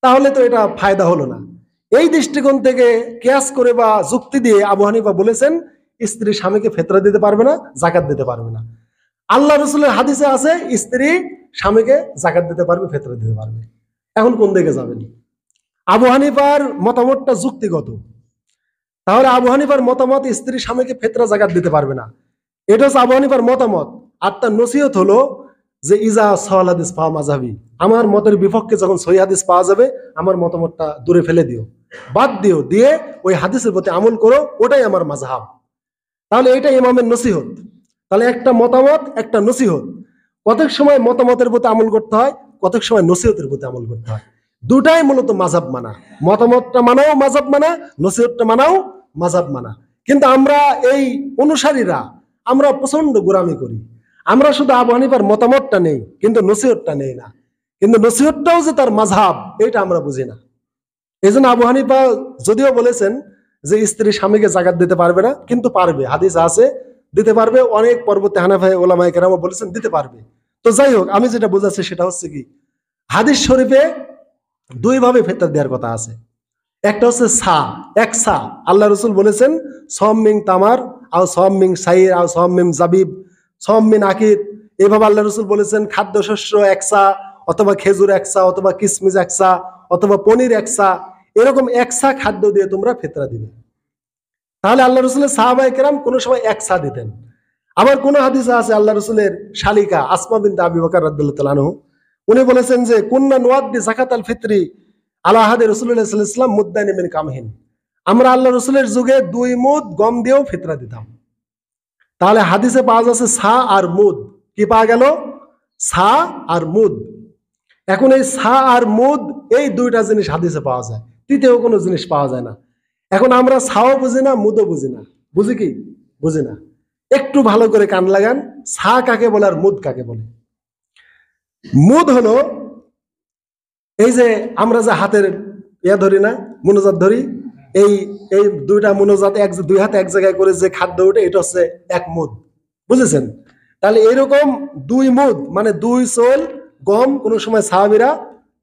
তাহলে তো এটা ফায়দা হলো না। এই দৃষ্টিকোণ থেকে কিয়াস করে বা যুক্তি দিয়ে আবু হানিফা বলেছেন স্ত্রী স্বামীকে ফিতরা দিতে পারবে না, জাকাত দিতে পারবে না। আল্লাহ রসুলের হাদিসে আছে স্ত্রী স্বামীকে জাকাত দিতে পারবে, ফিতরা দিতে পারবে। এখন কোন দিকে যাবেন? আবু হানিফার মতামতটা যুক্তিগত, তাহলে আবু হানিফার মতামত স্ত্রী স্বামীকে ফিতরা জাকাত দিতে পারবে না, এটা হচ্ছে আবু হানিফার মতামত। আর তার নসিহত হলো যে ইজা সওয়াল হাদিস পাওয়া মাযহাবি, আমার মতের বিপক্ষে যখন সহিহ হাদিস পাওয়া যাবে আমার মতামতটা দূরে ফেলে দিও, বাদ দিও, দিয়ে ওই হাদিসের প্রতি আমল করো, ওটাই আমার মাযহাব। তাহলে এটা ইমামের নসিহত। তাহলে একটা মতামত, একটা নসিহত। কতক সময় মতামতের প্রতি আমল করতে হয়, কতক সময় নসিহতের প্রতি আমল করতে হয়। দুটাই মূলত মাযহাব মানা, মতামতটা মানাও মাযহাব মানা, নসিহতটা মানাও মাযহাব মানা। কিন্তু আমরা এই অনুসারীরা আমরা প্রচন্ড গোরামি করি, আমরা শুধু আবু হানিফার মতামতটা নেই কিন্তু নসিহতটা নেই না, কিন্তু নসিহতটাও যে তার মাযহাব এটা আমরা বুঝি না। এই জন্য আবু হানিফা যদিও বলেছেন যে স্ত্রী স্বামীকে জাকাত দিতে পারবে না, কিন্তু পারবে, হাদিস আছে দিতে পারবে। অনেক পরবর্তী হানাফি ওলামায়ে কেরাম বলেছেন দিতে পারবে। তো যাই হোক, আমি যেটা বোঝাচ্ছি সেটা হচ্ছে কি, হাদিস শরীফে দুই ভাবে ফিতরা দেওয়ার কথা আছে। একটা হচ্ছে সা, এক সা। আল্লাহ রসুল বলেছেন সম মিং তামার, আও সম মিং সাইর, আও সম মিং জাবিব, সম মিন আকিদ। এইভাবে আল্লাহ রসুল বলেছেন খাদ্যশস্য একসা, অথবা খেজুর একসা, অথবা কিসমিস একসা, অথবা পনির একসা, এরকম একসা খাদ্য দিয়ে তোমরা ফিতরা দিবে। তাহলে আল্লাহ রসুলের সাহাবায়ে কেরাম কোনো সময় একসা দিতেন। আবার কোন হাদিসে আছে আল্লাহ রসুলের শালিকা আসমা বিনতে আবি বকর রাদিয়াল্লাহু তাআলা আনহু, উনি বলেছেন যে কুন্না নুআদ্দি যাকাতাল ফিতরি আলা আহাদি রাসূলুল্লাহ সাল্লাল্লাহু আলাইহি ওয়াসাল্লাম মুদ্দানি মিন কামহিন, আমরা আল্লাহ রসুলের যুগে 2 মুদ গম দিয়েও ফিতরা দিতাম। তাহলে হাদিসে পাওয়া যাচ্ছে সা আর মুদ, কি পাওয়া গেল? সা আর মুদ। এখন এই সা আর মুদ এই দুইটা জিনিস হাদিসে পাওয়া যায়, তৃতীয় কোনো জিনিস পাওয়া যায় না। এখন আমরা সাও বুঝি না, মুদও বুঝি না। বুঝি কি? বুঝি না। একটু ভালো করে কান লাগান, সা কাকে বলে আর মুদ কাকে বলে। মুদ হলো এই যে আমরা যে হাতের ধরি না, মনোজাত ধরি, এই এই দুইটা মনোজাত দুই হাতে এক জায়গায় করে যে খাদ্য ওঠে, এটা হচ্ছে এক মুদ। বুঝেছেন? তাহলে এরকম 2 মুদ মানে 2 চোল গম কোন সময় সাহাবীরা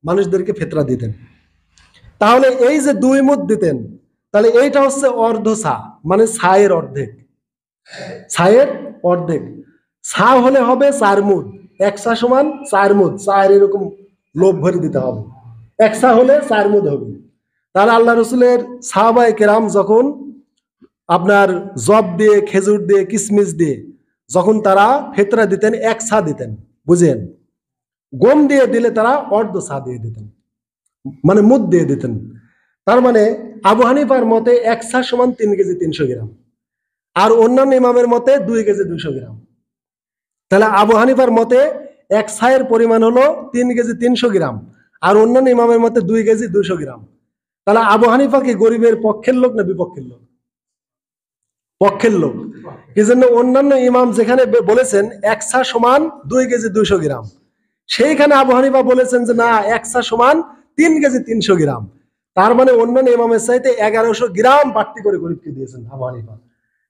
মানুষদেরকে ফিতরা দিতেন। তাহলে এই যে 2 মুদ দিতেন, তাহলে এইটা হচ্ছে অর্ধ সা, মানে ছায়ের অর্ধেক। ছায়ের অর্ধেক ছা হলে হবে 4 মুদ, এক সা সমান 4 মুদ, 4 এরকম লোভ ভরে দিতে হবে, এক সা হলে 4 মুদ হবে। তাহলে আল্লাহ রসুলের সাহাবায়ে কেরাম যখন আপনার জব দিয়ে, খেজুর দিয়ে, কিসমিস দিয়ে যখন তারা ফিতরা দিতেন, এক সা দিতেন। বুঝেন? গম দিয়ে দিলে তারা অর্ধ সা দিয়ে দিতেন, মানে মুদ দিয়ে দিতেন। তার মানে আবু হানিফার মতে এক সা সমান 3 কেজি 300 গ্রাম, আর অন্যান্য ইমামের মতে 2 কেজি 200 গ্রাম। তাহলে আবু হানিফার মতে এক সায়ের পরিমাণ হলো 3 কেজি 300 গ্রাম, আর অন্যান্য ইমামের মতে 2 কেজি 200 গ্রাম। তাহলে আবু হানিফা কি গরিবের পক্ষের লোক না বিপক্ষের লোক? পক্ষের লোক। কি জন্য? অন্যান্য ইমাম যেখানে বলেছেন এক সা সমান 2 কেজি 200 গ্রাম, সেইখানে আবু হানিফা বলেছেন যে না, এক সা সমান 3 কেজি 300 গ্রাম। তার মানে অন্যান্য ইমামের চাইতে 1100 গ্রাম বাড়তি করে গরিবকে দিয়েছেন আবু হানিফা।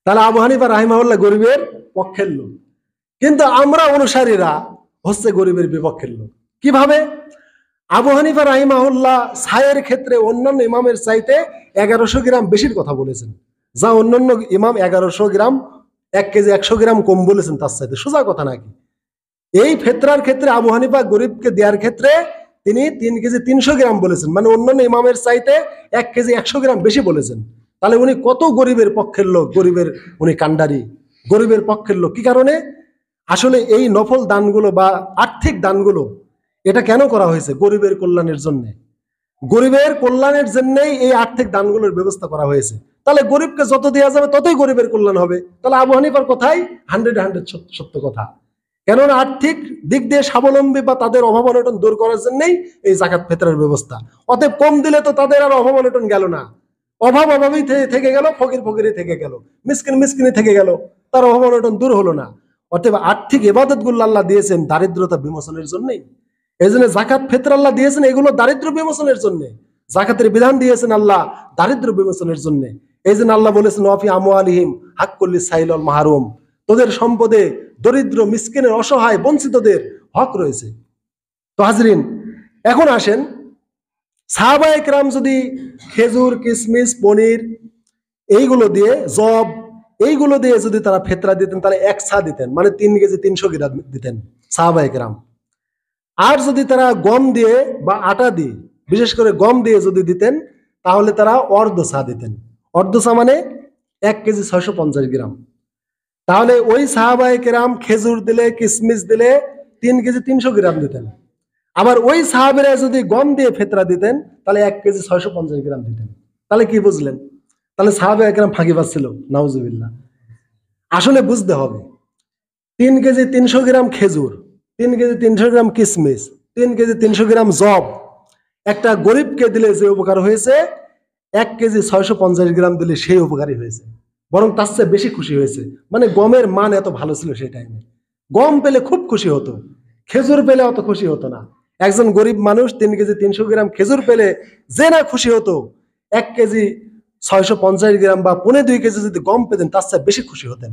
তাহলে আবু হানিফা রাহিমাহুল্লাহ গরিবের পক্ষের লোক, কিন্তু আমরা অনুসারীরা হচ্ছে গরিবের বিপক্ষের লোক। কিভাবে? আবু হানিফা রাহিমাহুল্লাহ ছায়ের ক্ষেত্রে অন্যান্য ইমামের চাইতে 1100 গ্রাম বেশির কথা বলেছেন, যা অন্যান্য ইমাম 1100 গ্রাম 1 কেজি 100 গ্রাম কম বলেছেন তার চাইতে। সোজা কথা নাকি? এই ফেতরার ক্ষেত্রে আবু হানিফা গরিবকে দেওয়ার ক্ষেত্রে তিনি 3 কেজি 300 গ্রাম বলেছেন, মানে অন্যান্য ইমামের চাইতে 1 কেজি 100 গ্রাম বেশি বলেছেন। তাহলে উনি কত গরিবের পক্ষের লোক, গরিবের উনি কান্ডারি, গরিবের পক্ষের লোক। কি কারণে? আসলে এই নফল দানগুলো বা আর্থিক দানগুলো এটা কেন করা হয়েছে? গরিবের কল্যাণের জন্য। গরিবের কল্যাণের জন্যই এই আর্থিক দানগুলোর ব্যবস্থা করা হয়েছে। তাহলে গরিবকে যত দেওয়া যাবে ততই গরিবের কল্যাণ হবে। তাহলে আবু হানিফার কথাই 100 সত্য কথা। কেননা আর্থিক দিক দিয়ে স্বাবলম্বী বা তাদের অভাব অনটন দূর করার জন্যই এই জাকাত ফিতরের ব্যবস্থা। অতএব কম দিলে তো তাদের আর অভাব অনটন গেল না, অভাব অভাবই থেকে গেল, ফকির ফকিরই থেকে গেল, মিসকিন মিসকিনি থেকে গেল, তার অভাব অনটন দূর হলো না। অতএব আর্থিক ইবাদত গুলো আল্লাহ দিয়েছেন দারিদ্রতা বিমোচনের জন্যই। এই জন্য জাকাত ফিতর আল্লাহ দিয়েছেন এগুলো দারিদ্র বিমোচনের জন্য। জাকাতের বিধান দিয়েছেন আল্লাহ দারিদ্র বিমোচনের জন্য। এই জন্য আল্লাহ বলেছেন ওয়াফি আমওয়ালিহিম হাক্কুল লিসাইল ওয়াল মাহরুম, তোদের সম্পদে দরিদ্র মিসকিনের অসহায় বঞ্চিতদের হক রয়েছে। তো হাজরিন, এখন আসেন, সাহাবায়ে কেরাম যদি খেজুর, কিশমিশ, পনির এইগুলো দিয়ে, জব এইগুলো দিয়ে যদি তারা ফেতরা দিতেন, তাহলে এক সা দিতেন, মানে 3 কেজি 300 গ্রাম দিতেন সাহাবায়ে কেরাম। আর যদি তারা গম দিয়ে বা আটা দিয়ে, বিশেষ করে গম দিয়ে যদি দিতেন, তাহলে তারা অর্ধ সা দিতেন। অর্ধ সা মানে 1 কেজি 650 গ্রাম। তাহলে ওই সাহাবায়ে কেরাম খেজুর দিলে, কিশমিশ দিলে 3 কেজি 300 গ্রাম দিতেন। আবার ওই সাহাবেরা যদি গম দিয়ে ফেতরা দিতেন, তাহলে 1 কেজি 650 গ্রাম দিতেন। তাহলে কি বুঝলেন? তাহলে সাহাবায়ে কেরাম ফাঁকি পাচ্ছিল, নাউজুবিল্লাহ। আসলে বুঝতে হবে, 3 কেজি 300 গ্রাম খেজুর, 3 কেজি 300 গ্রাম কিশমিশ, 3 কেজি 300 গ্রাম জব একটা গরিবকে দিলে যে উপকার হয়েছে, 1 কেজি 650 গ্রাম দিলে সেই উপকারী হয়েছে, বরং তার চেয়ে বেশি খুশি হয়েছে। মানে গমের মান এত ভালো ছিল সেই টাইমে, গম পেলে খুব খুশি হতো, খেজুর পেলে অত খুশি হতো না। একজন গরিব মানুষ 3 কেজি 300 গ্রাম খেজুর পেলে যে না খুশি হতো, 1 কেজি 650 গ্রাম বা 1.25 কেজি যদি গম পেতেন, তার চেয়ে বেশি খুশি হতেন।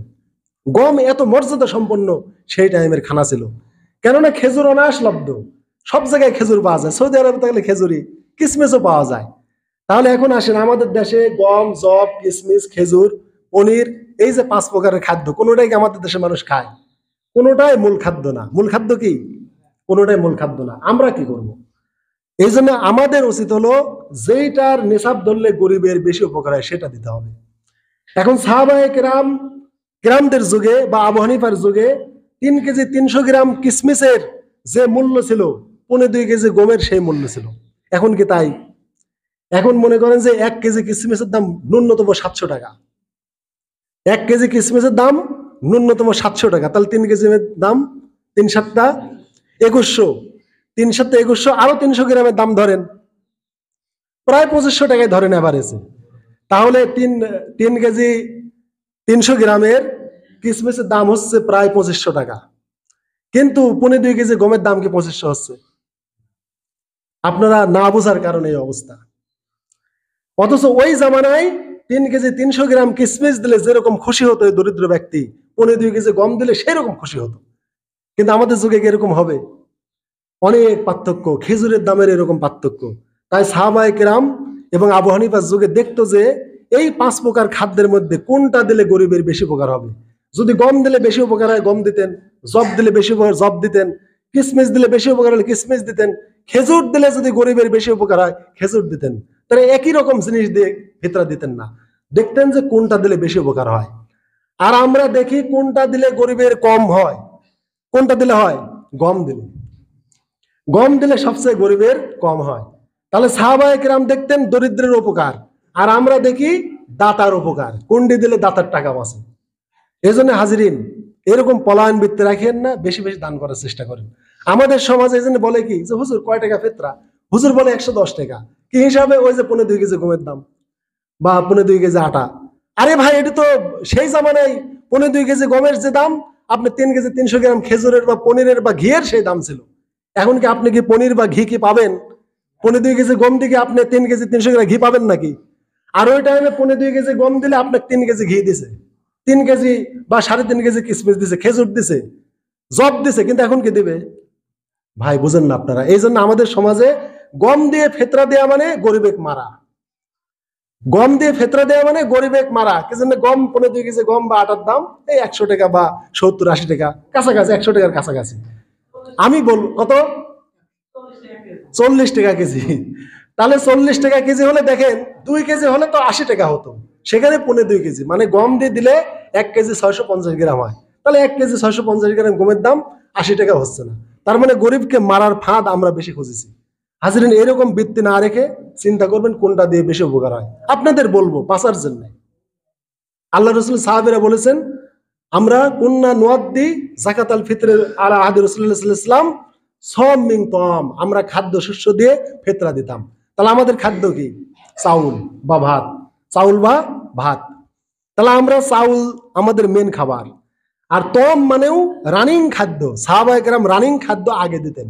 গম এত মর্যাদা সম্পন্ন সেই টাইমের খানা ছিল। কেননা খেজুর অনায়াসলব্ধ, সব জায়গায় খেজুর পাওয়া যায়, সৌদি আরবে থাকলে খেজুরি, কিশমিশও পাওয়া যায়। তাহলে এখন আসেন, আমাদের দেশে গম, জব, কিশমিশ, খেজুর, পনির, এই যে 5 প্রকারের খাদ্য, কোনোটাই কি আমাদের দেশের মানুষ খায়? কোনোটাই মূল খাদ্য না। মূল খাদ্য কি? কোনোটাই মূল খাদ্য না। আমরা কি করব? এই জন্য আমাদের উচিত হলো যেইটার নিসাব ধরলে গরিবের বেশি উপকার হয় সেটা দিতে হবে। এখন সাহাবায়ে কেরাম কেরামদের যুগে বা আবু হানিফার যুগে 3 কেজি 300 গ্রাম কিশমিশের যে মূল্য ছিল, 1.25 কেজি গমের সেই মূল্য ছিল। এখন কি তাই? এখন মনে করেন যে 1 কেজি কিশমিশের দাম ন্যূনতম 700 টাকা। 1 কেজি কিশমিশের দাম ন্যূনতম 700 টাকা। তাহলে 3 কেজির দাম 3 7 2100, 3 7 2100, আরো 300 গ্রামের দাম ধরেন, প্রায় 2500 টাকায় ধরেন এভারেজে। তাহলে 3 কেজি 300 গ্রামের কিশমিশের দাম হচ্ছে প্রায় 2500 টাকা, কিন্তু 1.25 কেজি গমের দাম কি 2500 হচ্ছে? আপনারা না বোঝার কারণে এই অবস্থা। অথচ ওই জামানায় 3 কেজি 300 গ্রাম কিশমিশ দিলে যেরকম খুশি হতো এই দরিদ্র ব্যক্তি, 1.25 কেজি গম দিলে সেরকম খুশি হতো। কিন্তু আমাদের যুগে কি এরকম হবে? অনেক পার্থক্য, খেজুরের দামের এরকম পার্থক্য। তাই সাহাবায়ে কেরাম এবং আবু হানিফার যুগে দেখতো যে এই 5 প্রকার খাদ্যের মধ্যে কোনটা দিলে গরিবের বেশি উপকার হবে। যদি গম দিলে বেশি উপকার হয় গম দিতেন, জব দিলে বেশি উপকার জব দিতেন, কিশমিশ দিলে বেশি উপকার হলে কিশমিশ দিতেন, খেজুর দিলে যদি গরিবের বেশি উপকার হয় খেজুর দিতেন। তারা একই রকম জিনিস দিয়ে ফিতরা দিতেন না, দেখতেন যে কোনটা দিলে বেশি উপকার হয়। আর আমরা দেখি কোনটা দিলে গরিবের কম হয়। কোনটা দিলে হয়? গম দিলে। গম দিলে সবচেয়ে গরিবের কম হয়। তাহলে সাহাবায়ে কেরাম দেখতেন দরিদ্রের উপকার, আর আমরা দেখি দাতার উপকার, কুন্ডি দিলে দাতার টাকা বাঁচে। এই জন্য হাজিরিন, এরকম পলায়ন বৃত্তি রাখেন না, বেশি বেশি দান করার চেষ্টা করেন। আমাদের সমাজে এই জন্য বলে কি যে হুজুর কয় টাকা ফিতরা, হুজুর বলে 110 টাকা, কি হিসাবে? ওই যে 2.5 কেজি গমের দাম বা 2.5 কেজি আটা। আরে ভাই, এটা তো সেই জামানায় 2.5 কেজি গমের যে দাম, আপনি 3 কেজি 300 গ্রাম খেজুরের বা পনিরের বা ঘিয়ের সেই দাম ছিল। এখন কি আপনি কি পনির বা ঘি কি পাবেন? 2.5 কেজি গম দিকে আপনি 3 কেজি 300 গ্রাম ঘি পাবেন নাকি? আর ওই টাইমে 2.5 কেজি গম দিলে আপনাকে 3 কেজি ঘি দিছে, 3 কেজি বা 3.5 কেজি কিশমিশ দিছে, খেজুর দিছে, জব দিছে, কিন্তু এখন কি দিবে? ভাই বুঝেন না আপনারা। এই জন্য আমাদের সমাজে গম দিয়ে ফেতরা দেয়া মানে গরিবেক মারা, গম দিয়ে ফেতরা দেওয়া মানে গরিবেক মারা। কি জন্য? গম 2.5 কেজি গম বা আটার দাম এই 100 টাকা বা 70-80 টাকা কাছাকাছি, 100 টাকার কাছাকাছি। আমি বল কত? 40 টাকা কেজি। তাহলে 40 টাকা কেজি হলে দেখেন 2 কেজি হলে তো 80 টাকা হতো, সেখানে 2.5 কেজি মানে গম দিয়ে দিলে 1 কেজি 650 গ্রাম হয়। তাহলে 1 কেজি 650 গ্রাম গমের দাম 80 টাকা হচ্ছে না। তার মানে গরিবকে মারার ফাঁদ আমরা বেশি খুঁজেছি। হাজিরিন, এরকম বৃত্তি না রেখে চিন্তা করবেন কোনটা দিয়ে বেশি উপকার হয়। আপনাদের বলবো বাঁচার জন্য, আল্লাহ রসুল সাহাবীরা বলেছেন, আমরা কুন্না নুয়াদ্দি যাকাতাল ফিতরের আলা আহদি রাসূলুল্লাহ সাল্লাল্লাহু আলাইহি ওয়াসাল্লাম সম মিন তাম, আমরা খাদ্য শস্য দিয়ে ফিতরা দিতাম। তাহলে আমাদের খাদ্য কি? চাউল বা ভাত, চাউল বা ভাত। তাহলে আমরা চাউল আমাদের মেন খাবার। আর তম মানেও রানিং খাদ্য, সাহাবায়ে কেরাম রানিং খাদ্য আগে দিতেন।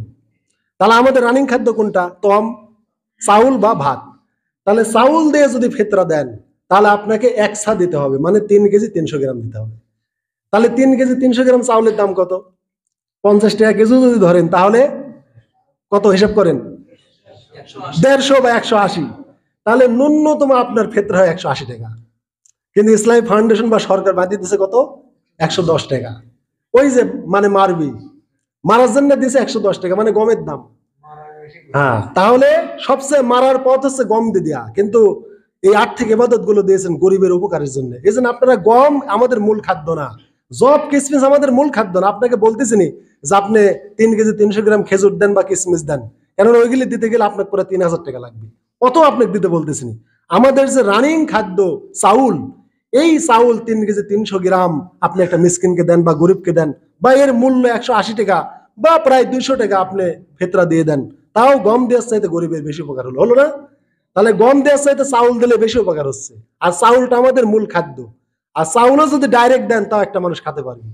তাহলে আমাদের রানিং খাদ্য কোনটা? তম, চাউল বা ভাত। তাহলে চাউল দিয়ে যদি ফিতরা দেন, তাহলে আপনাকে 1 সা দিতে হবে, মানে 3 কেজি 300 গ্রাম দিতে হবে। তাহলে 3 কেজি 300 গ্রাম চাউলের দাম কত? 50 টাকা কেজি যদি ধরেন, তাহলে কত হিসাব করেন? 150 বা 180। তাহলে ন্যূনতম আপনার ফিতরা হয় 180 টাকা। কিন্তু ইসলামী ফাউন্ডেশন বা সরকার বাঁধিয়ে দিচ্ছে কত? 110 টাকা। ওই যে মানে মারার জন্য দিয়েছে 110 টাকা, মানে গমের দাম। হ্যাঁ, তাহলে সবচেয়ে মারার পথ হচ্ছে গম দিয়ে দেয়া, কিন্তু এই আর্থিক ইবাদত গুলো দিয়েছেন গরিবের উপকারের জন্য। এই জন্য আপনারা, গম আমাদের মূল খাদ্য না, জব কিসমিস আমাদের মূল খাদ্য না। আপনাকে বলতেছি নি যে আপনি 3 কেজি 300 গ্রাম খেজুর দেন বা কিসমিস দেন, কেননা ওইগুলি দিতে গেলে আপনাকে পুরো 3000 টাকা লাগবে, অত আপনাকে দিতে বলতেছি নি। আমাদের যে রানিং খাদ্য চাউল, এই চাউল 3 কেজি 300 গ্রাম আপনি একটা মিসকিনকে দেন বা গরিবকে দেন, বা এর মূল্য 180 টাকা বা প্রায় 200 টাকা আপনি ফিতরা দিয়ে দেন, তাও গম দেওয়ার চাইতে গরিবের বেশি উপকার হলো না? তাহলে গম দেওয়ার চাইতে চাউল দিলে বেশি উপকার হচ্ছে। আর চাউলটা আমাদের মূল খাদ্য। আর চাউলও যদি ডাইরেক্ট দেন, তাও একটা মানুষ খেতে পারবে।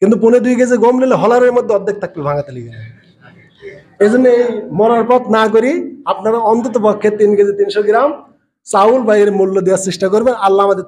কিন্তু 2.5 কেজি গম নিলে হলারের মধ্যে অর্ধেক থাকবে ভাঙাতে লিগে। এই জন্য এই মরার পথ না করি আপনারা অন্তত পক্ষে 3 কেজি 300 গ্রাম চাউল বা এর মূল্য দেওয়ার চেষ্টা করবেন। আল্লাহ আমাদের